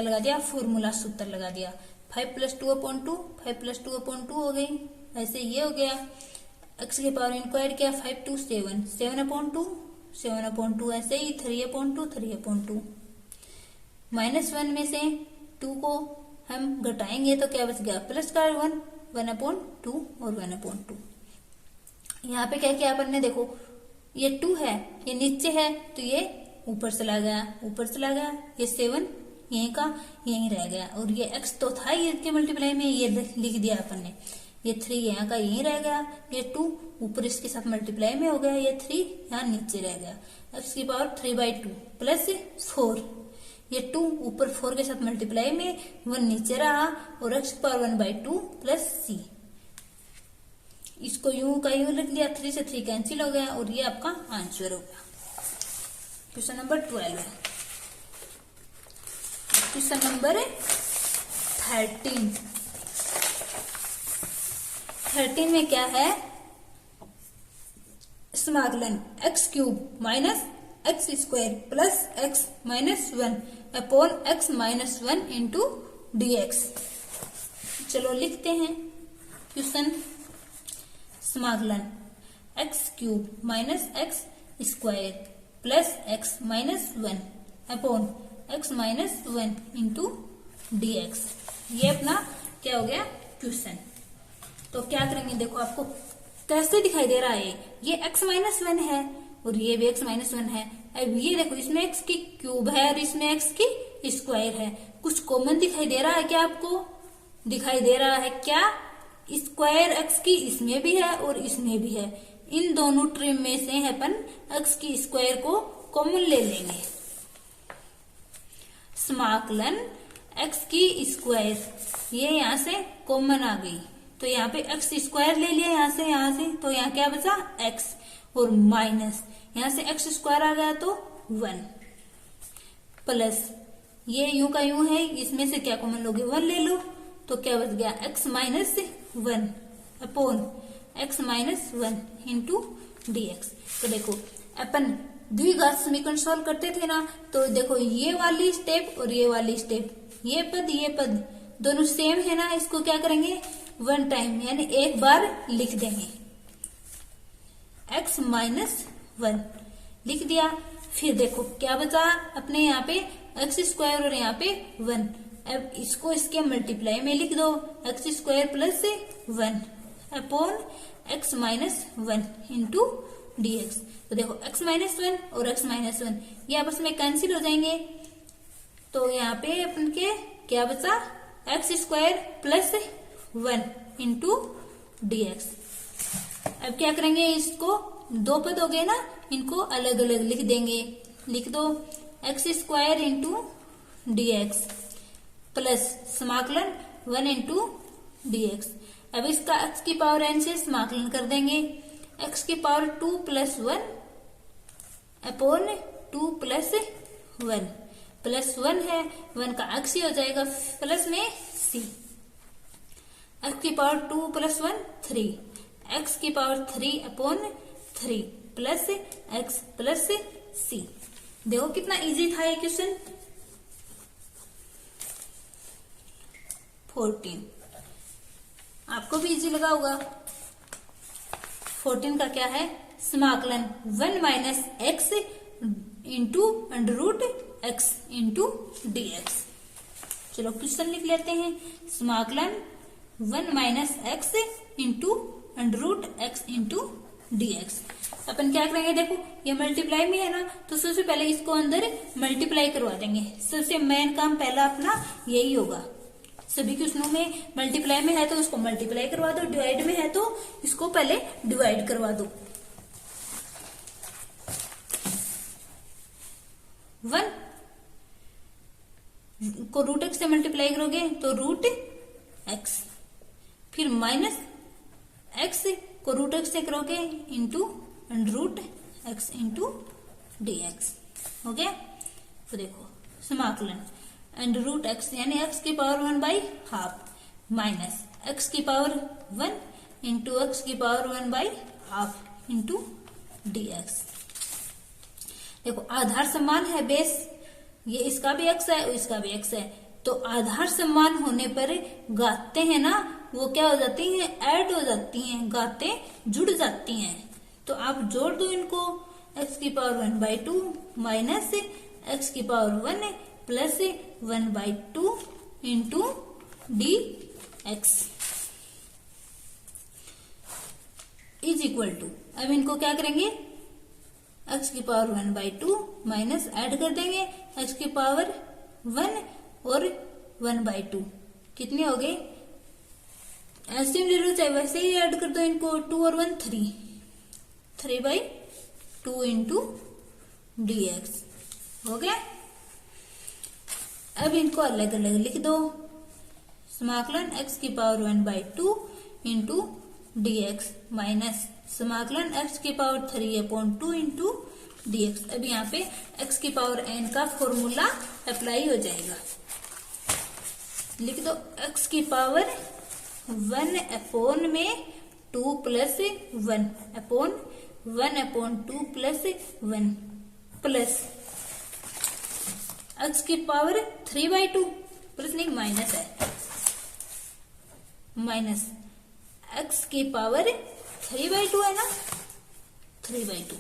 लगा दिया, फॉर्मूला सूत्र लगा दिया, 5 + 2/2 5 + 2/2 हो गई, ऐसे ये हो गया, x की पावर इनको ऐड किया, 5 2 7 7/2 7/2 ऐसे ही 3/2 3/2 -1 में से 2 को हम घटाएंगे तो क्या बच गया, प्लस का 1 1/2 और 1/2। यहाँ पे क्या किया अपन ने, देखो ये 2 है, ये नीचे है तो ये ऊपर चला गया, ऊपर चला गया, ये 7 यहीं का यहीं रह गया, और ये x तो था ये के मल्टीप्लाई में, ये लिख दिया अपन ने, ये 3 यहाँ का यहीं रह गया, ये 2 ऊपर इसके साथ मल्टीप्लाई में हो गया, ये 3 यहाँ नीचे रह गया, x की पावर 3/2 प्लस 4, ये 2 ऊपर 4 के साथ मल्टीप्लाई में, 1 नीचे रहा, और x की पावर 1/2 प्लस c। इसको यूं का यूं लिख दिया, 3 से 3 कैंसिल हो गया, और ये आपका आंसर हो गया। क्वेश्चन नंबर 12 है। क्वेश्चन नंबर 13 में क्या है, समाकलन x³ minus x² plus x -1 upon x -1 into dx। चलो लिखते हैं क्वेश्चन, समाकलन x³ minus x² plus x -1 upon x -1 into dx। ये अपना क्या हो गया क्वेश्चन। तो क्या करेंगे, देखो आपको कैसे दिखाई दे रहा है, ये x -1 है और ये भी x -1 है। अब ये देखो इसमें x की क्यूब है और इसमें x की स्क्वायर है, कुछ कॉमन दिखाई दे रहा है क्या आपको, दिखाई दे रहा है क्या, स्क्वायर x की इसमें भी है और इसमें भी है, इन दोनों ट्रिम में से अपन x की स्क्वायर को कॉमन ले लेंगे। समाकलन x की स्क्वायर ये यहाँ से कॉमन आ गई, तो यहाँ पे x स्क्वायर ले लिया यहाँ से, तो यहाँ क्या बचा x, और माइनस यहाँ से x² आ गया तो 1 प्लस ये यूं का यूं है, इसमें से क्या कॉमन लोगे 1 ले लो, तो क्या बच गया x -1 upon x -1 into dx। तो देखो अपन द्विघात समीकरण सॉल्व करते थे ना, तो देखो ये वाली स्टेप और ये वाली स्टेप, ये पद दोनों सेम है ना, इसको क्या करेंगे 1 टाइम यानी एक बार लिख देंगे, x -1 लिख दिया। फिर देखो क्या बचा अपने यहाँ पे x² और यहाँ पे 1, अब इसको इसके मल्टीप्लाई में लिख दो, x² plus 1 upon x -1 into dx। तो देखो x -1 और x -1 ये आपस में कैंसिल हो जाएंगे, तो यहाँ पे अपन के क्या बचा x² प्लस 1 इंटू dx। अब क्या करेंगे, इसको 2 पद हो गए ना, इनको अलग अलग लिख देंगे, लिख दो x² इंटू dx प्लस समाकलन 1 इंटू dx। अब इसका x की पावर n से समाकलन कर देंगे, x की power 2 plus 1 upon 2 plus 1 plus 1 है, 1 का x ही हो जाएगा प्लस में c। x की पावर 2 प्लस 1 3, x की power 3 upon 3 plus x plus c। देखो कितना इजी था ये क्वेश्चन। 14। आपको भी इजी लगा होगा। 14 का क्या है, समाकलन 1 minus x into under root x into dx। चलो क्वेश्चन लिख लेते हैं। समाकलन 1 minus x into under root x into dx। अपन क्या करेंगे, देखो ये मल्टीप्लाई में है ना, तो सबसे पहले इसको अंदर मल्टीप्लाई करवा देंगे। सबसे मेन काम पहला अपना यही होगा। सभी क्वेश्चनों में मल्टीप्लाई में है तो उसको मल्टीप्लाई करवा दो, डिवाइड में है तो इसको पहले डिवाइड करवा दो। 1 को रूट एक्स से मल्टीप्लाई करोगे तो रूट एक्स, फिर माइनस एक्स को रूट एक्स से करोगे into root x into dx। हो गया। तो देखो समाकलन अंडर रूट एक्स यानी एक्स की पावर 1/2 माइनस एक्स की पावर 1 इंटू एक्स की पावर 1/2 इंटू dx। देखो आधार समान है, बेस ये इसका भी एक्स है और इसका भी एक्स है, तो आधार समान होने पर घातें हैं ना वो क्या हो जाती हैं, ऐड हो जाती हैं, घातें जुड़ जाती हैं। तो आप जोड़ दो इनको, एक्स की पावर 1/2 माइनस एक्स की power 1 plus 1/2 into dx is equal to, अब इनको क्या करेंगे, एक्स की पावर 1/2 माइनस ऐड कर देंगे एक्स की पावर 1 और 1/2 कितने हो गए, एलसीएम ले लो चाहे वैसे ही ऐड कर दो इनको, 2 और 1 3, 3/2 इंटू dx हो गया। अब इनको अलग अलग लिख दो। समाकलन x की पावर 1/2 इंटू dx माइनस समाकलन x की पावर 3/2 इंटू dx। अब यहाँ पे x की पावर n का फॉर्मूला अप्लाई हो जाएगा। लिख दो x की पावर 1/2 में 2 प्लस 1/2 प्लस 1 प्लस x की पावर 3/2 प्लस नहीं माइनस है, माइनस x की पावर 3/2 है ना, 3/2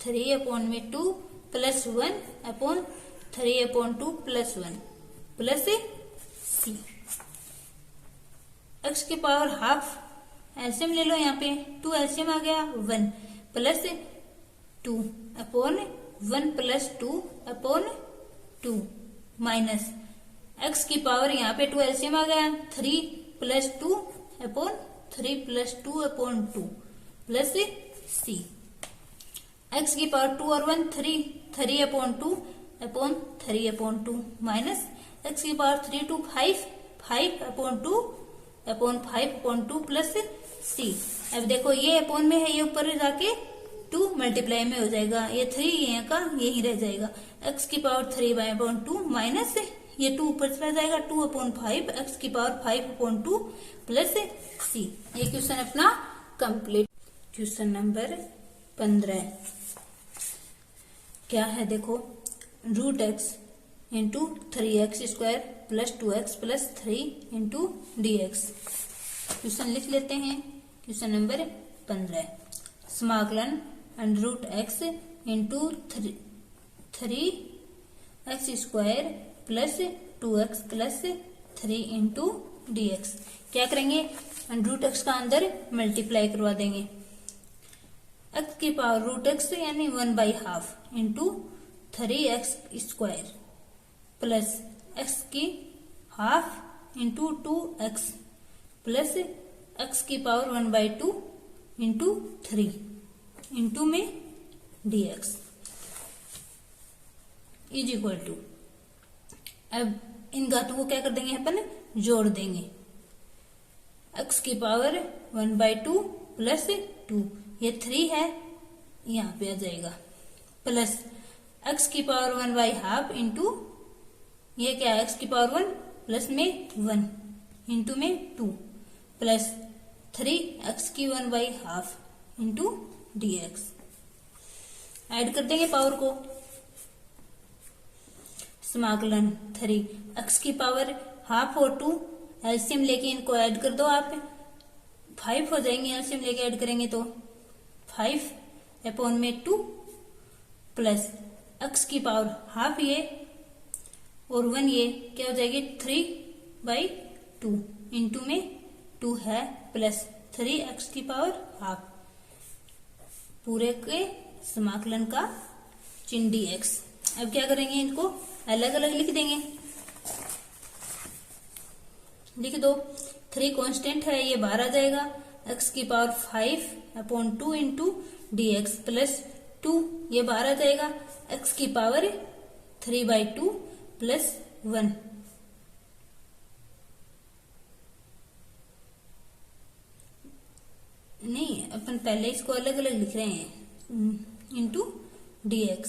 3/2 plus 1/3/2 plus 1 plus c। x की पावर हाफ एलसीएम ले लो, यहाँ पे 2 एलसीएम आ गया 1 प्लस 2/1 प्लस 2/2 माइनस x की पावर यहाँ पे 2 एलसीएम आ गया 3 plus 2/3 plus 2/2 plus c। x की पावर 2 और 1 3/2 माइनस x की पावर 3 2 5/2 प्लस c। अब देखो ये अपॉन में है, ये ऊपर जाके 2 मल्टीप्लाई में हो जाएगा, ये 3 ये का यही रह जाएगा। x की पावर 3/2 माइनस ये 2 ऊपर चला जाएगा 2/5 x की पावर 5/2 प्लस c। ये क्वेश्चन अपना कंप्लीट। क्वेश्चन नंबर 15 क्या है, देखो root x into 3x² plus 2x plus 3 into dx। Question लिख लेते हैं। क्वेश्चन नंबर 15 समाकलन under root x into 3x² plus 2x plus 3 into dx। क्या करेंगे, अंडर रूट एक्स का अंदर मल्टीप्लाई करवा देंगे, x की पावर रूट एक्स यानी 1/2 इंटू 3x² प्लस x की half into 2x plus x की पावर 1/2 इंटू 3 इंटू में dx इज इक्वल टू। अब इन घातों को क्या कर देंगे, अपन जोड़ देंगे, x की पावर 1/2 प्लस 2 ये 3 है यहाँ पे आ जाएगा, प्लस x की पावर 1/2 इंटू ये क्या है, x की पावर 1 प्लस में 1 इंटू में 2 प्लस 3x की 1/2 इंटू dx। ऐड कर देंगे पावर को, समाकलन 3 x की पावर हाफ और 2 एलसीएम लेके इनको ऐड कर दो आप, 5 हो जाएंगे। एलसीएम लेके ऐड करेंगे तो 5/2 प्लस x की पावर हाफ ये और 1 ये क्या हो जाएगी 3/2 इंटू में 2 है प्लस 3x की पावर हाफ, पूरे के समाकलन का चिन्ह dx। अब क्या करेंगे, इनको अलग अलग लिख देंगे। लिख दो, 3 कांस्टेंट है ये बाहर आ जाएगा, x की पावर 5/2 इंटू dx प्लस 2 ये बाहर आ जाएगा, x की पावर 3/2 प्लस 1। नहीं, अपन पहले इसको अलग अलग लिख रहे हैं, इंटू dx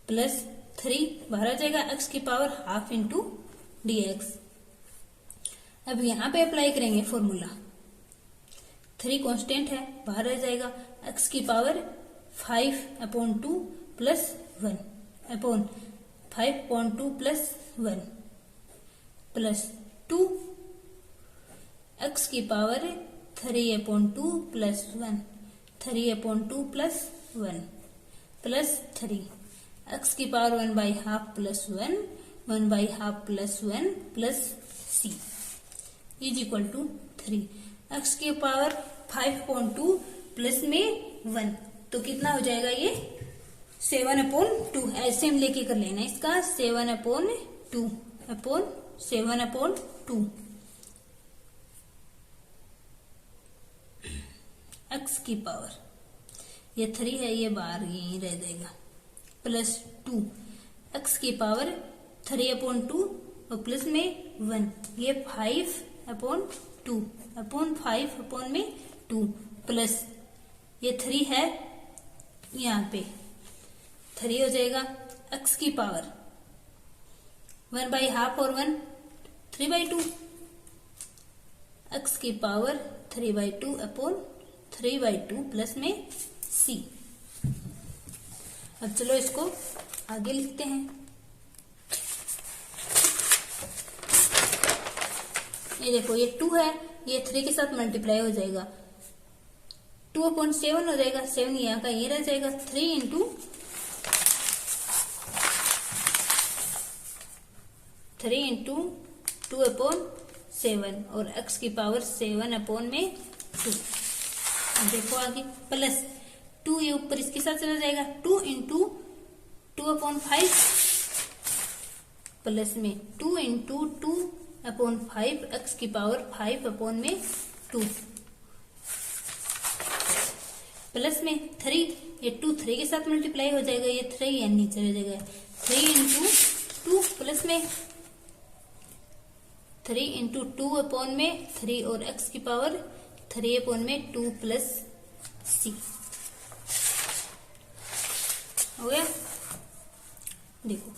प्लस 3 बाहर आ जाएगा, x की पावर हाफ इंटू dx। अब यहां पे अप्लाई करेंगे फॉर्मूला, 3 कांस्टेंट है बाहर आ जाएगा, x की power 5/2 plus 1 upon 5/2 plus 1 plus 2 x की power 3/2 plus 1 3/2 plus 1 plus 3 x की power 1/2 plus 1 1/2 plus 1 plus c is equal to 3। x की पावर 5/2 प्लस में 1 तो कितना हो जाएगा ये 7/2। एलसीएम लेके कर लेना इसका, 7/2 अपॉन 7/2 x की पावर ये 3 है ये बाहर यही रह जाएगा प्लस 2 x की पावर 3/2 और प्लस में 1 ये 5/2 अपॉन 5/2 प्लस ये 3 है यहाँ पे 3 हो जाएगा, x की पावर 1/2 और 1 3/2 x की पावर 3/2 अपॉन 3/2 प्लस में c। अब चलो इसको आगे लिखते हैं। ये देखो ये 2 है, ये 3 के साथ मल्टीप्लाई हो जाएगा, 2/7 हो जाएगा, 7 यहाँ का ये रह जाएगा, 3 इंटू 2/7 और x की पावर 7/2। अब देखो आगे प्लस 2 ये ऊपर इसके साथ चला जाएगा, 2 इंटू 2/5 प्लस में 2 इंटू 2/5 x की पावर 5/2 प्लस में 3 ये 2 3 के साथ मल्टीप्लाई हो जाएगा, ये 3 या नीचे रह जाएगा, 3 इंटू 2 प्लस में 3 इंटू 2/3 और x की पावर 3/2 प्लस c हो गया। देखो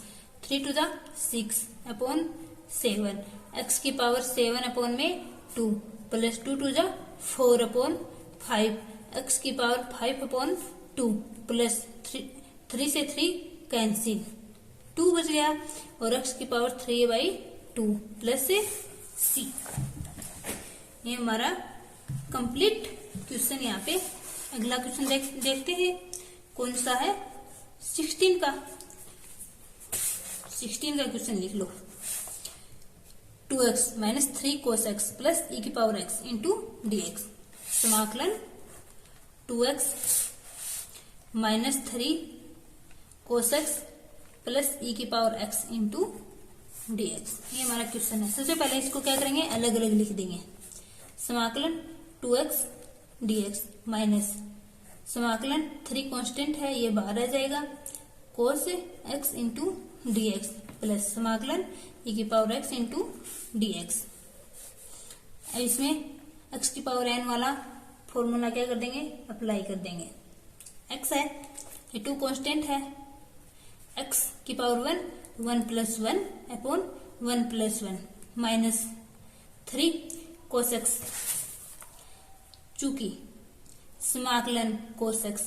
3 टू 6/7 x की पावर 7/2 प्लस 2 टू 4/5 x की पावर 5/2 प्लस 3 से 3 कैंसिल 2 बच गया और x की पावर 3/2 प्लस c। ये हमारा कंप्लीट क्वेश्चन यहाँ पे। अगला क्वेश्चन देखते हैं कौन सा है, 16 का। 16 का क्वेश्चन लिख लो, 2x minus 3 cos x plus e की पावर x इंटू dx। समाकलन 2x minus 3 cos x plus e की पावर x इंटू dx। ये हमारा क्वेश्चन है। सबसे पहले इसको क्या करेंगे, अलग अलग लिख देंगे। समाकलन 2x dx माइनस समाकलन 3 कांस्टेंट है ये बाहर आ जाएगा, cos x into dx plus समाकलन e की पावर x इंटू dx। अब इसमें x की पावर n वाला फॉर्मूला क्या कर देंगे, अप्लाई कर देंगे। x है ये 2 कांस्टेंट है, x की power 1 plus 1 upon 1 plus 1 minus 3 cos x, चूंकि समाकलन cos x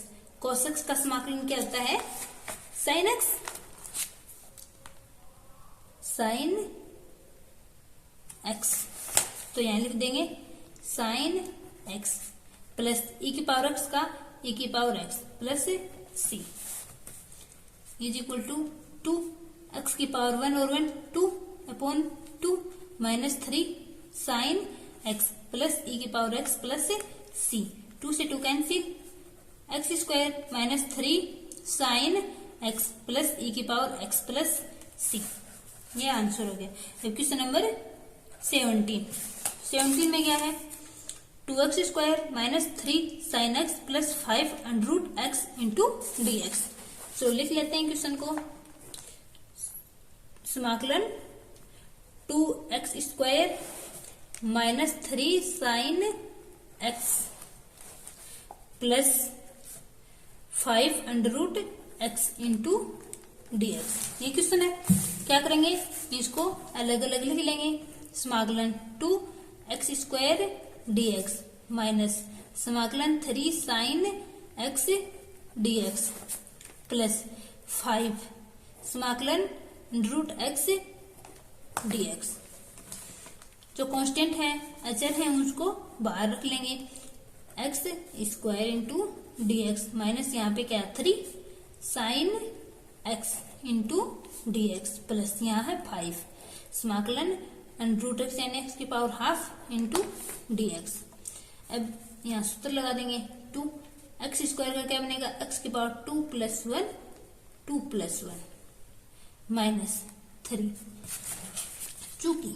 का समाकलन क्या होता है, sin x, sin एक्स, तो यहाँ लिख देंगे साइन एक्स प्लस ई की पावर एक्स का ई की power x plus c is equal to 2 x की पावर 1 और 1 2 upon 2 minus 3 sine x plus e की पावर एक्स प्लस सी। 2 से 2 cancel, x square minus 3 sine x plus e की पावर एक्स प्लस सी। ये आंसर हो गया। अब क्वेश्चन नंबर 17 में क्या है 2x square minus 3 sine x plus 5 under root x into d x. So लिख लेते हैं क्वेश्चन को। समाकलन 2x square minus 3 sine x plus 5 under root x into d x. ये क्वेश्चन है। क्या करेंगे, इसको अलग अलग लिख लेंगे। समाकलन 2x square d x minus समाकलन 3 sine x d x plus 5 समाकलन रूट एक्स डी एक्स। जो कांस्टेंट है, अचर है, उसको बाहर रख लेंगे। X square into d x minus यहाँ पे क्या 3 sine x into d x plus यहाँ है 5 समाकलन रूट एक्स यानी एक्स की power half into d x. अब यहाँ सूत्र लगा देंगे 2 एक्स स्क्वायर का क्या बनेगा एक्स की पावर 2 प्लस 1 माइनस 3। चूंकि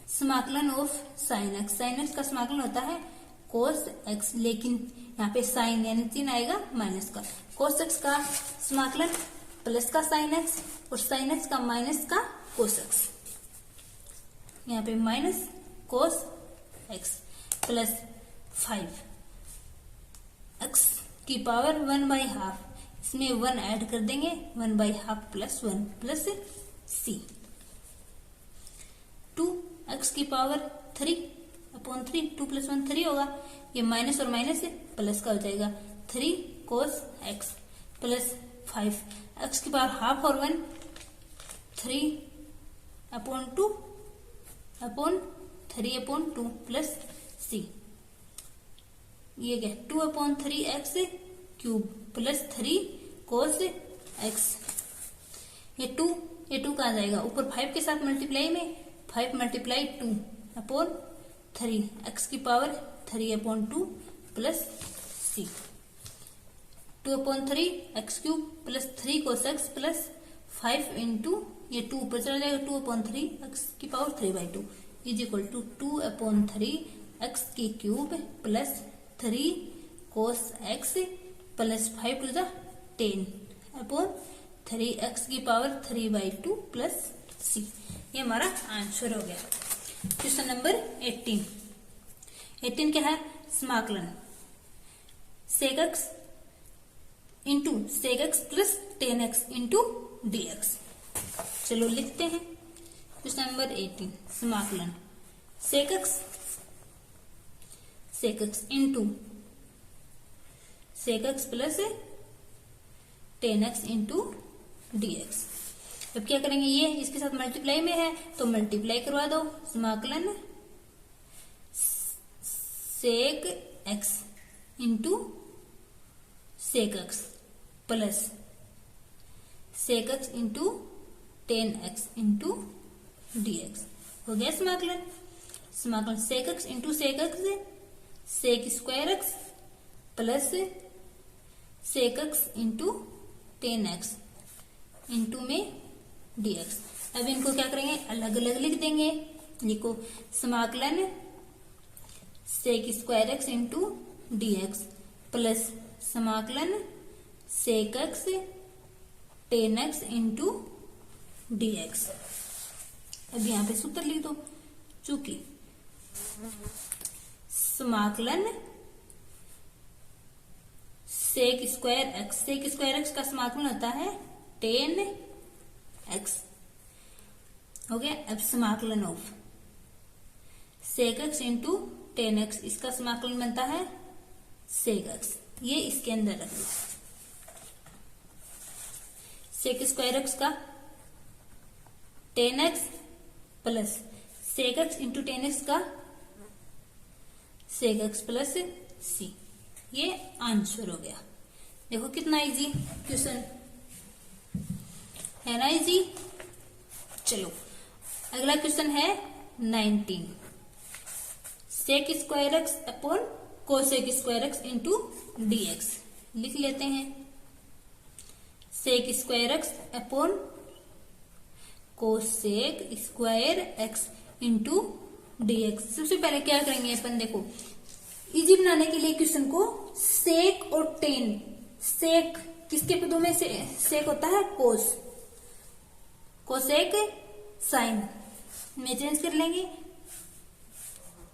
समाकलन ऑफ साइन एक्स का समाकलन होता है कोस एक्स, लेकिन यहाँ पे साइन यानी चिन्ह आएगा माइनस का। कोस एक्स का समाकलन प्लस का साइन एक्स और साइन एक्स का माइनस का कोस एक्स। यहाँ पे minus cos x plus 5 x की पावर 1/2, इसमें 1 ऐड कर देंगे 1/2 प्लस 1 प्लस सी। 2 एक्स की पावर 3 अपॉन 3 2 प्लस 1 3 होगा। ये माइनस और माइनस है प्लस का हो जाएगा 3 कोस एक्स प्लस 5 एक्स की पावर हाफ और 1 3 upon 2 upon 3 upon 2 plus c. ये क्या 2 upon 3 x cube plus 3 cos x. ये 2 कहा जाएगा ऊपर 5 के साथ मल्टीप्लाई में 5 मल्टीप्लाई 2 अपॉन 3 एक्स की power 3 upon 2 plus c. 2 upon 3 x cube plus 3 cos x plus 5 into ये 2 ऊपर चला जाएगा 2 अपॉन 3 एक्स की power 3/2 is equal to 2 upon 3 x की cube plus 3 cos x plus 5 to the 10 upon 3 x की पावर 3/2 प्लस सी। ये हमारा आंसर हो गया। क्वेश्चन नंबर 18 क्या है समाकलन sec x into sec x plus 10x into d x. चलो लिखते हैं क्वेश्चन नंबर 18 समाकलन sec x into sec x plus 10x into d x. अब क्या करेंगे, ये इसके साथ मल्टीप्लाई में है तो मल्टीप्लाई करवा दो। समाकलन sec x into sec x plus sec x into 10x into d x. हो गया समाकलन sec x into sec x sec square x plus sec x into 10x into में डी एक्स। अब इनको क्या करेंगे अलग अलग लिख देंगे। लिखो समाकलन sec square x into d x plus समाकलन sec x 10x into d x. अब यहां पे सूत्र लिख दो। चूंकि समाकलन सेक स्क्वायर एक्स का समाकलन होता है 10x। हो गया। अब समाकलन of sec x into 10x, इसका समाकलन बनता है सेक एक्स। ये इसके अंदर रख दो। सेक स्क्वायर एक्स का 10x plus sec x into tan x का सेक एक्स प्लस सी, ये आंसर हो गया। देखो कितना इजी क्वेश्चन है ना, इजी। चलो अगला क्वेश्चन है 19, sec square x upon cosec square x into d x. लिख लेते हैं, sec square x upon cosec square x into d x. सबसे पहले क्या करेंगे अपन, देखो इजी बनाने के लिए क्वेश्चन को सेक और टेन, सेक किसके पदों में से सेक होता है, कोस, कोसेक साइन में चेंज कर लेंगे।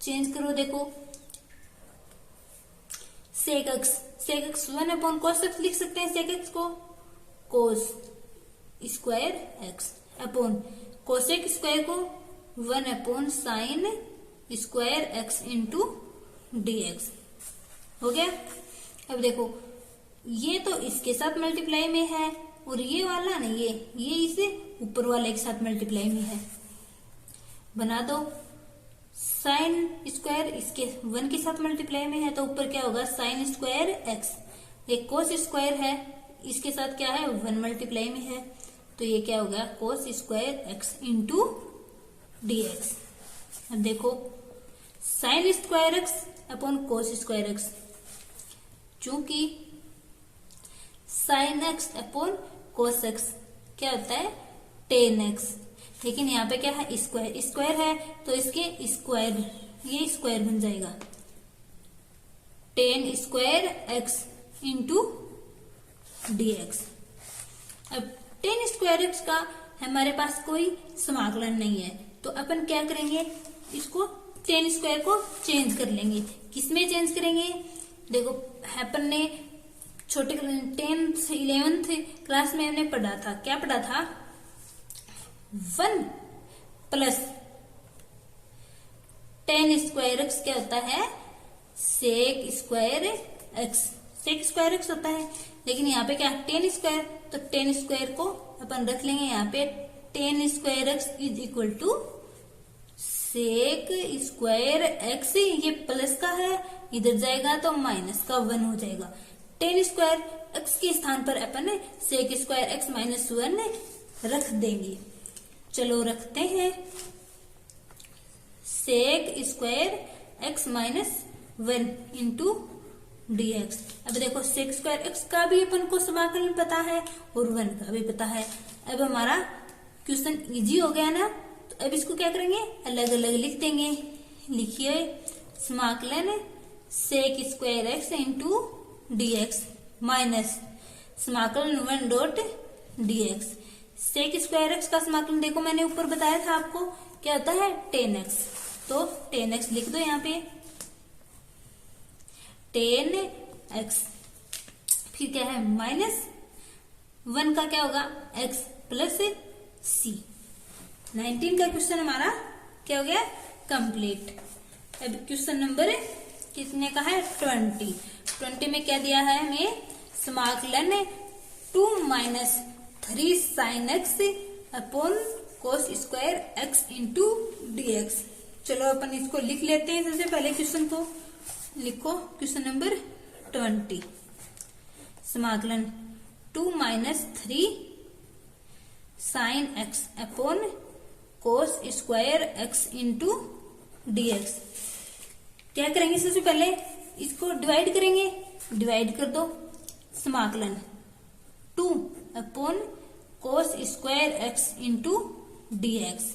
चेंज करो, देखो sec x 1 upon cos x लिख सकते हैं, सेक एक्स को cos square x upon cosec square को 1 upon sine square x into d x. हो गया। अब देखो ये तो इसके साथ मल्टीप्लाई में है और ये वाला ना, ये इसे ऊपर वाले के साथ मल्टीप्लाई में है। बना दो, साइन स्क्वायर इसके 1 के साथ मल्टीप्लाई में है तो ऊपर क्या होगा, साइन स्क्वायर एक्स। एक कोस स्क्वायर है, इसके साथ क्या है, 1 मल्टीप्लाई में है तो ये क्या होगा, cos square x into d x. अब देखो sine square x upon cos square x, चूंकि sine x upon cos x क्या होता है, टेन एक्स, लेकिन यहाँ पे क्या है, स्क्वायर, स्क्वायर है तो इसके स्क्वायर, ये स्क्वायर बन जाएगा, ten square x into d x. अब टेन स्क्वायर एक्स का हमारे पास कोई समाकलन नहीं है तो अपन क्या करेंगे, इसको टेन स्क्वायर को चेंज कर लेंगे। किसमें चेंज करेंगे, देखो अपन ने छोटे 10th 11th क्लास में हमने पढ़ा था, क्या पढ़ा था, 1 प्लस टेन स्क्वायर एक्स क्या होता है, sec square x, sec square x होता है। लेकिन यहाँ पे क्या है, टेन स्क्वायर, तो टेन स्क्वायर को अपन रख लेंगे यहाँ पे, tan square x is equal to sec square x, ये प्लस का है इधर जाएगा तो माइनस का 1 हो जाएगा। टेन स्क्वायर एक्स के स्थान पर अपन सेक स्क्वायर एक्स माइनस 1 रख देंगे। चलो रखते हैं, sec square x minus 1 into d x. अब देखो सेक स्क्वायर एक्स का भी अपन को समाकलन पता है और 1 का भी पता है। अब हमारा क्वेश्चन इजी हो गया ना, तो अब इसको क्या करेंगे, अलग अलग लिख देंगे। लिखिए समाकलन sec square x into d x minus समाकलन 1 dot d x. Sec square x का समाकलन देखो मैंने ऊपर बताया था आपको क्या होता है, टेन एक्स, तो टेन एक्स लिख दो यहाँ पे, टेन एक्स, फिर क्या है माइनस 1 का क्या होगा, एक्स प्लस सी। 19 का क्वेश्चन हमारा क्या हो गया, कंप्लीट। अब क्वेश्चन नंबर कितने का है, 20 में क्या दिया है हमें, समाकलन 2 minus 3 sine x upon cos square x into d x. चलो अपन इसको लिख लेते हैं। सबसे पहले क्वेश्चन को लिखो, क्वेश्चन नंबर 20, समाकलन 2 minus 3 sine x upon cos square x into d x. क्या करेंगे, सबसे पहले इसको डिवाइड करेंगे, डिवाइड कर दो, समाकलन 2 upon cos square x into d x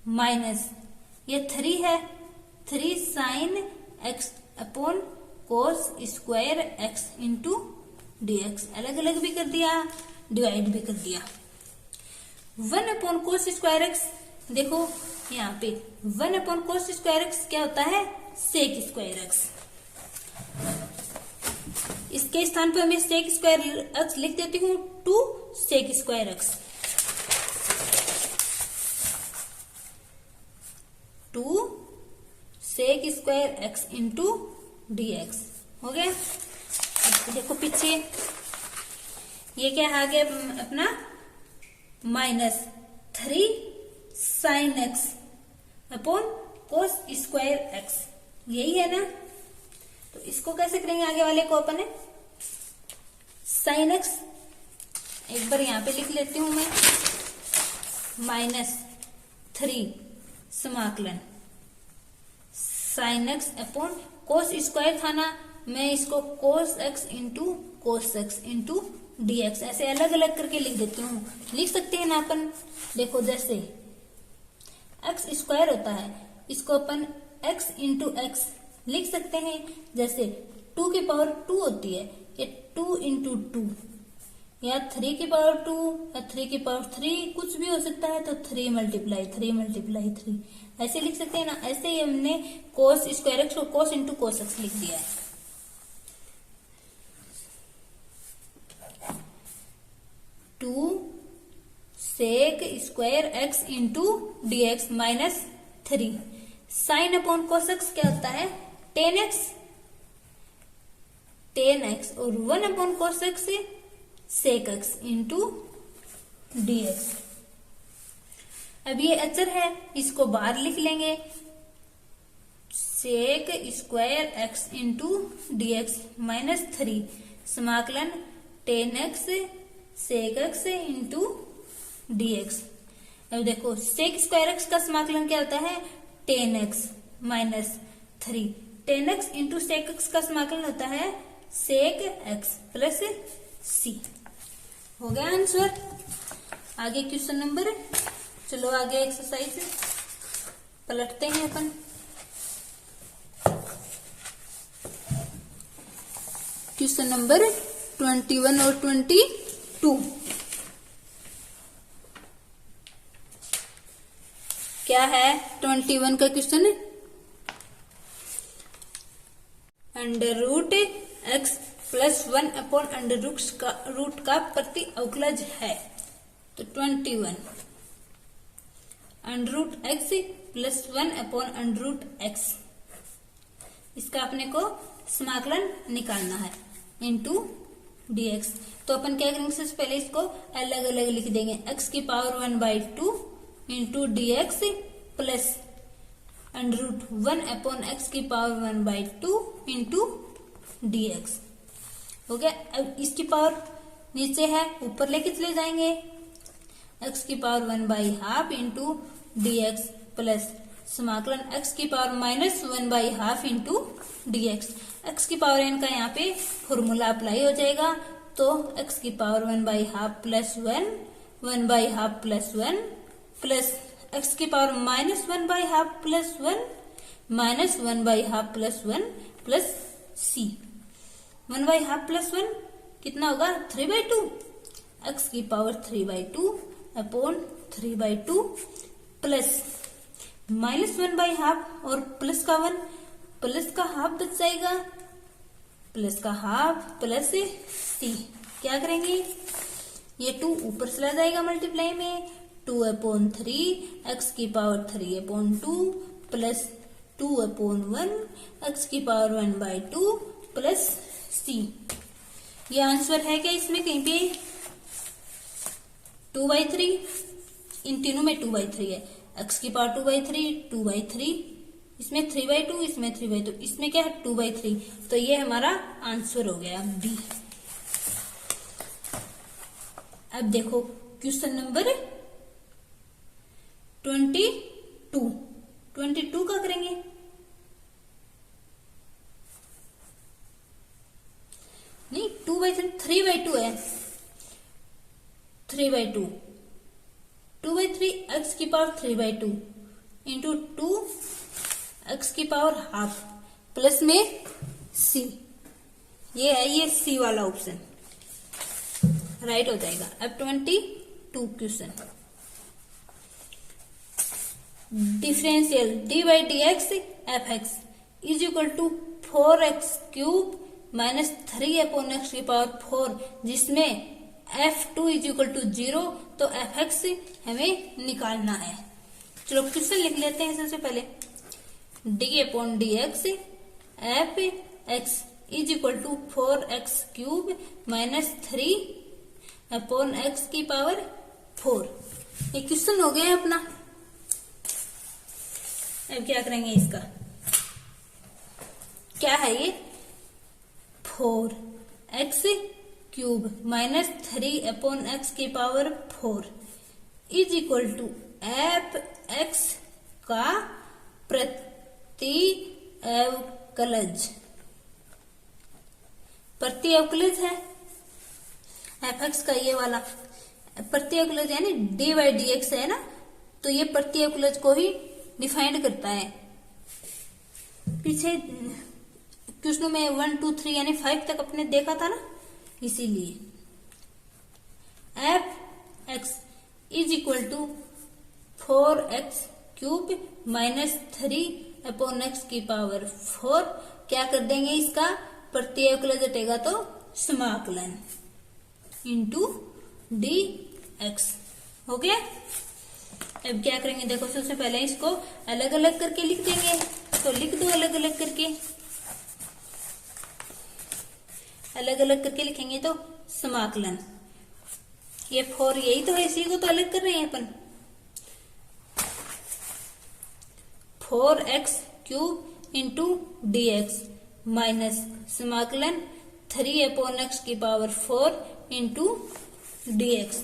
minus ये 3 है, 3 sine x upon cos square x into d x. अलग अलग भी कर दिया, डिवाइड भी कर दिया। 1 अपॉन कोस स्क्वायर एक्स, देखो यहाँ पे 1 अपॉन कोस स्क्वायर एक्स क्या होता है, सेक स्क्वायर एक्स। इसके स्थान पर मैं सेक स्क्वायर एक्स लिख देती हूँ, 2 sec square x, 2 sec square x into d x. हो गया। अब देखो पीछे ये क्या आ गया अपना, minus 3 sine x upon cos square x, यही है ना। तो इसको कैसे करेंगे आगे वाले को अपन साइन एक्स, एक बार यहां पे लिख लेती हूं मैं, -3 समाकलन sign x upon cos square था ना, मैं इसको cos x into cos x into dx ऐसे अलग अलग करके लिख देती हूँ। लिख सकते हैं ना अपन, देखो जैसे एक्स स्क्वायर होता है, इसको अपन x इंटू एक्स लिख सकते हैं। जैसे 2 की पावर 2 होती है, ये 2 इंटू 2, या 3 की पावर 2 या 3 की पावर 3 कुछ भी हो सकता है, तो 3 मल्टीप्लाई 3 ऐसे लिख सकते हैं ना। ऐसे ही हमने कोस स्क्वायर एक्स को कोस इंटू कोस एक्स लिख दिया है। 2 sec square x into dx -3 sine upon cos x क्या होता है, tan x और 1 upon cos x sec x into dx। अब ये अचर है, इसको बाहर लिख लेंगे, sec square x into dx -3 समाकलन tan x sec x into dx। अब देखो सेक स्क्वायर एक्स का समाकलन क्या होता है, tan x -3, tan x into sec x का समाकलन होता है सेक एक्स प्लस सी। हो गया आंसर। आगे क्वेश्चन नंबर, चलो आगे एक्सरसाइज पलटते हैं अपन। क्वेश्चन नंबर 21 और 22 क्या है। 21 का क्वेश्चन है, under root x plus 1 upon under root का प्रति अवकलज है। तो 21 under root x plus 1 upon under root x, इसका अपने को समाकलन निकालना है इनटू dx। तो अपन क्या करेंगे, सबसे पहले इसको अलग अलग लिख देंगे, x की power 1/2 into dx plus under root 1 upon x की पावर 1/2 इंटू dx। हो गया। अब इसकी पावर नीचे है, ऊपर लेके चले जाएंगे, x की पावर 1/2 इंटू dx प्लस समाकलन x की पावर -1/2 इंटू dx। x की पावर n का यहाँ पे फॉर्मूला अप्लाई हो जाएगा, तो x की power 1/2 plus 1 1/2 plus 1 plus x की power -1/2 plus 1 -1/2 plus 1 plus c। 1/2 plus 1 कितना होगा, 3/2, x की पावर 3/2 अपॉन 3/2 प्लस -1/2 और प्लस का 1, प्लस का हाफ बच जाएगा, प्लस का हाफ प्लस c। क्या करेंगे, ये 2 ऊपर चला जाएगा मल्टीप्लाई में, 2/3 x की पावर 3/2 प्लस 2/1 x की पावर 1/2 प्लस c। ये आंसर है क्या इसमें कहीं पे, 2/3, इन तीनों में 2/3 है, x की पावर 2/3 2/3, इसमें 3/2 इसमें 3/2, इसमें क्या है 2/3। तो ये हमारा आंसर हो गया बी। अब देखो क्वेश्चन नंबर 22 का करेंगे। नहीं 2/3 3/2 है, 3/2 2/3 x की पावर 3/2 इंटू 2 x की पावर हाफ प्लस में c। ये है ये c वाला ऑप्शन राइट हो जाएगा। अब 22 question, differential d/dx f(x) is equal to 4x³ -3/x की पावर 4, जिसमें f2 इज इक्वल टू 0, तो f(x) हमें निकालना है। चलो क्वेश्चन लिख लेते हैं। सबसे पहले d/dx f(x) is equal to 4x³ -3/x की पावर 4। ये क्वेश्चन हो गया अपना। अब क्या करेंगे इसका, क्या है ये 4x³ माइनस 3/x की power 4 is equal to f(x) का प्रति अवकलज। प्रति अवकलज है f(x) का, ये वाला प्रति अवकलज यानी d/dx है ना, तो ये प्रति अवकलज को ही डिफाइंड करता है। पीछे क्वेश्चन में 1 2 3 यानी 5 तक अपने देखा था ना, इसीलिए f(x) is equal to 4x³ minus 3/x की पावर 4। क्या कर देंगे इसका प्रति अवकलज हटेगा तो समाकलन इंटू dx हो गया। अब क्या करेंगे देखो, सबसे पहले इसको अलग अलग करके लिख देंगे, तो लिख दो अलग अलग करके, अलग अलग करके लिखेंगे तो समाकलन, ये 4 यही तो है, इसी को तो अलग कर रहे हैं अपन। 4x³ इंटू dx माइनस समाकलन 3/x की पावर 4 इंटू dx।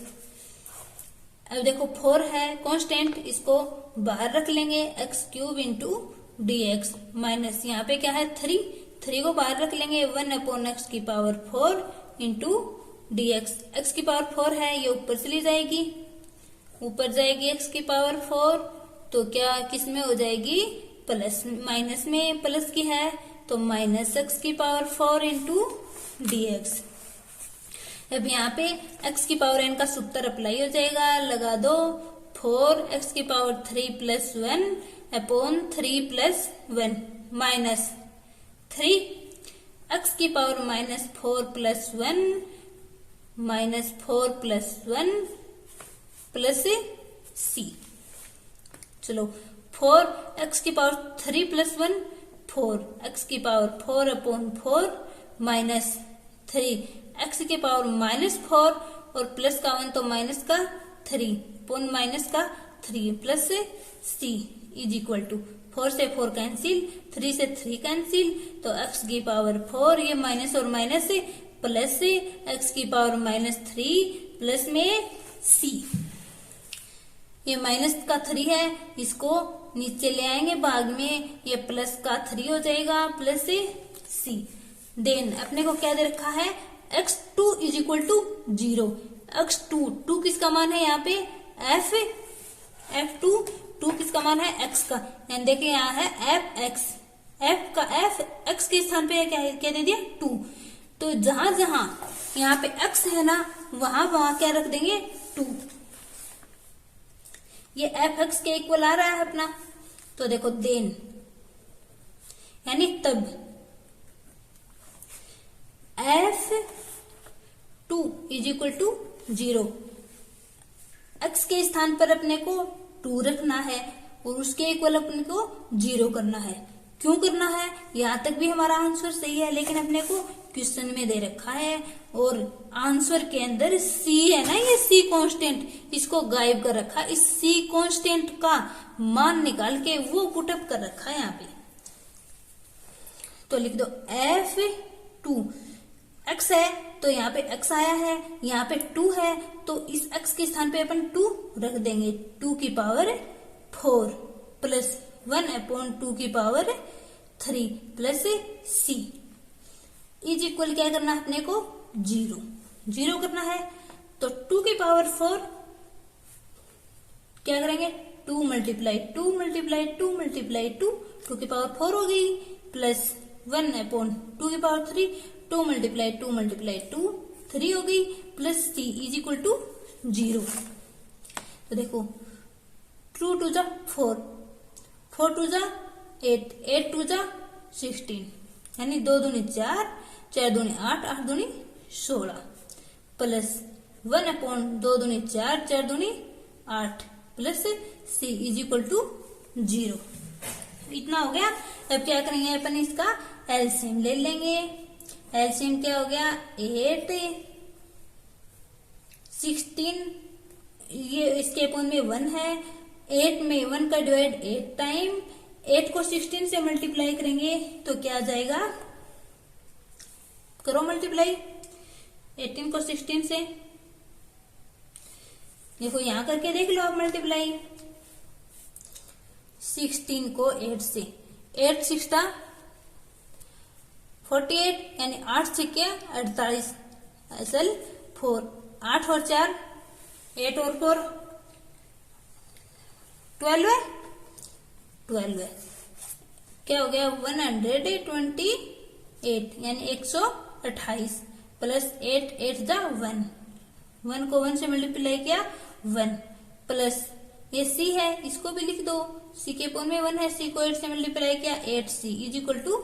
अब देखो 4 है कांस्टेंट, इसको बाहर रख लेंगे, x³ इंटू dx माइनस यहाँ पे क्या है 3 को बाहर रख लेंगे, 1/x की पावर 4 इंटू dx। x की पावर 4 है, ये ऊपर चली जाएगी, ऊपर जाएगी x की पावर 4, तो क्या किस में हो जाएगी प्लस, माइनस में प्लस की है तो माइनस x की पावर 4 इंटू dx। अब यहाँ पे x की पावर n का सूत्र अप्लाई हो जाएगा, लगा दो 4x की power 3 plus 1/3 plus 1 minus 3x की power minus 4 plus 1 minus 4 plus 1 plus c। चलो 4x की पावर 3 प्लस 1 4x की पावर 4/4 माइनस 3x की पावर माइनस 4 और प्लस का 1 तो माइनस का 3 पोन माइनस का 3 plus c is equal to 4 से 4 कैंसिल, 3 से 3 कैंसिल, तो x की पावर 4, ये माइनस और माइनस से प्लस से x की पावर माइनस 3 प्लस में c। ये माइनस का 3 है, इसको नीचे ले आएंगे भाग में, ये प्लस का 3 हो जाएगा प्लस से c। देन अपने को क्या दे रखा है x2 is equal to 0। x2 किसका मान है यहाँ पे f2 किसका मान है x का, यानी देखिए यहाँ है f x के स्थान पे क्या दे दिया 2, तो जहां जहां यहाँ पे x है ना वहां क्या रख देंगे 2। ये f(x) के इक्वल आ रहा है अपना, तो देखो देन यानी तब f2 is equal to 0, x के स्थान पर अपने को 2 रखना है और उसके इक्वल अपने को 0 करना है। क्यों करना है, यहां तक भी हमारा आंसर सही है, लेकिन अपने को क्वेश्चन में दे रखा है और आंसर के अंदर c है ना, ये c कांस्टेंट, इसको गायब कर रखा, इस c कांस्टेंट का मान निकाल के वो पुटअप कर रखा है यहाँ पे। तो लिख दो f2 x है तो यहाँ पे x आया है, यहाँ पे 2 है तो इस x के स्थान पे अपन 2 रख देंगे, 2 की पावर 4 प्लस 1/2 की power 3 plus c is equal क्या करना है अपने को 0 करना है। तो 2 की पावर 4 क्या करेंगे 2 मल्टीप्लाई 2 मल्टीप्लाई 2 मल्टीप्लाई 2 की पावर 4 हो गई प्लस 1/2 की पावर 3 2 मल्टीप्लाई 2 मल्टीप्लाई 2 3 हो गई plus c is equal to 0। तो देखो 2 2 जा 4 4 2 जा 8 8 2 जा 16 यानी 2 दूनी 4 4 दूनी 8 8 दूनी 16 प्लस 1/2 दूनी 4 4 दूनी 8 plus c is equal to 0। इतना हो गया। अब क्या करेंगे अपन इसका एलसीएम ले लेंगे। एलसीएम क्या हो गया 8 16 ये इसके अपॉन में 1 है, 8 में 1 का डिवाइड 8 टाइम 8 को 16 से मल्टीप्लाई करेंगे तो क्या आ जाएगा, करो मल्टीप्लाई 18 को 16 से। देखो यहां करके देख लो आप मल्टीप्लाई। 16 को 8 से, 8 6 48 यानी 8 6 48 असल 4, 8 और 4 8 और 4 12 है, 12 है। क्या हो गया 128 यानी 128 प्लस 8 8 जा 1, 1 को 1 से मल्टीप्लाई किया 1 प्लस ये c है, इसको भी लिख दो, c के अपोन में 1 है, c को 8 से मल्टीप्लाई किया 8c इज इक्वल टू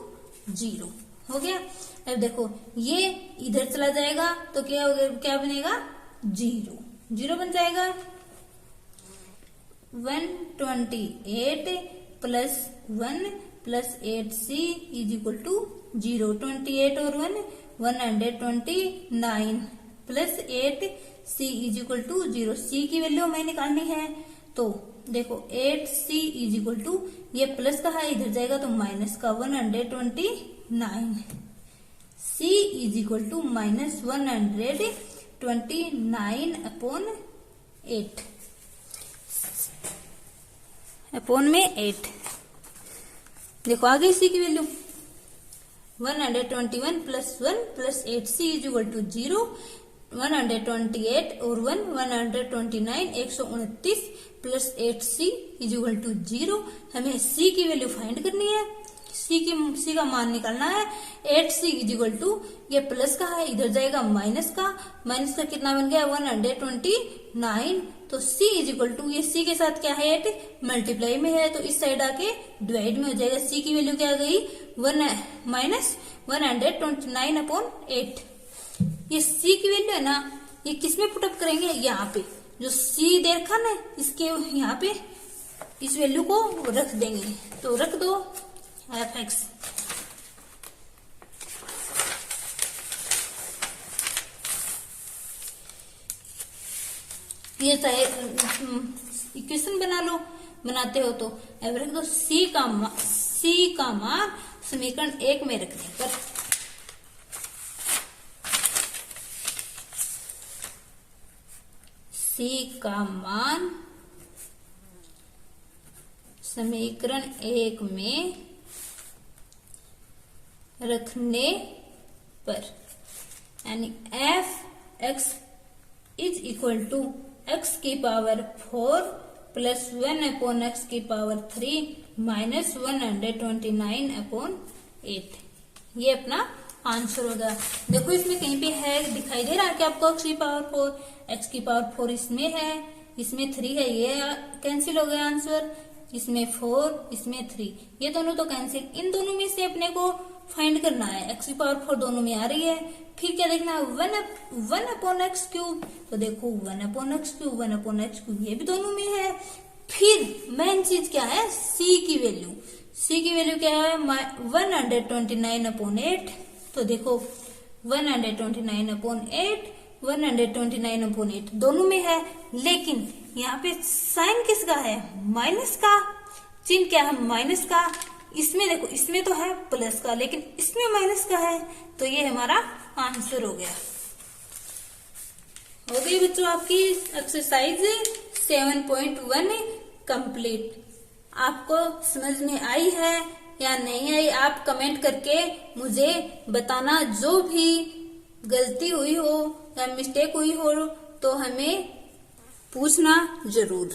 0 हो गया। अब देखो ये इधर चला जाएगा तो क्या हो गया, क्या बनेगा 0, 0 बन जाएगा। 128 plus 1 plus 8c is equal to 0, 28 और 1 129 plus 8c is equal to 0, c की वैल्यू हमें निकालनी है तो देखो 8c इज इक्वल टू, ये प्लस का है इधर जाएगा तो माइनस का 129, c is equal to minus 129 upon 8 upon में 8। देखो आ गई c की value 121 plus 1 plus 8c is equal to 0, 128 और 1 129 129 plus 8c is equal to 0। हमें c की वैल्यू फाइंड करनी है, c का मान निकालना है। 8c इज इक्वल टू, ये प्लस का है इधर जाएगा माइनस का कितना बन गया 129, तो c इज इक्वल टू, ये c के साथ क्या है 8 मल्टीप्लाई में है तो इस साइड आके डिवाइड में हो जाएगा। c की वैल्यू क्या आ गई माइनस 129 अपॉन 8। ये c की वैल्यू है ना, ये किसमें पुटअप करेंगे, यहाँ पे जो c दे रखा ना इसके यहाँ पे इस वैल्यू को रख देंगे, तो रख दो fx ये चाहे इक्वेशन बना लो, बनाते हो तो अब रख दो c का मान समीकरण 1 में रखने पर c का मान समीकरण 1 में रखने पर यानी f(x) is equal to x की पावर 4 प्लस 1 अपॉन x की पावर 3 माइनस 129 अपॉन 8, ये अपना आंसर होगा। देखो इसमें कहीं पे है दिखाई दे रहा है कि आपको x की पावर 4, x की पावर 4 इसमें है, इसमें 3 है, ये कैंसिल हो गया आंसर, इसमें 4 इसमें 3, ये दोनों तो कैंसिल। इन दोनों में से अपने को फाइंड करना है, x की पावर 4 दोनों में आ रही है, फिर क्या देखना है 1 अपॉन एक्स क्यूब, तो देखो 1 upon x cube 1 upon x cube ये भी दोनों में है। फिर मेन चीज क्या है c की वैल्यू, c की वैल्यू क्या है 129 अपॉन 8, तो देखो 129 अपॉन 8 129 अपॉन 8 दोनों में है, लेकिन यहाँ पे साइन किसका है माइनस का, चिन्ह क्या है माइनस का, इसमें देखो इसमें तो है प्लस का लेकिन इसमें माइनस का है, तो ये हमारा आंसर हो गया। हो गई बच्चों आपकी एक्सरसाइज 7.1 कंप्लीट। आपको समझ में आई है या नहीं आई, आप कमेंट करके मुझे बताना। जो भी गलती हुई हो या मिस्टेक हुई हो तो हमें पूछना जरूर।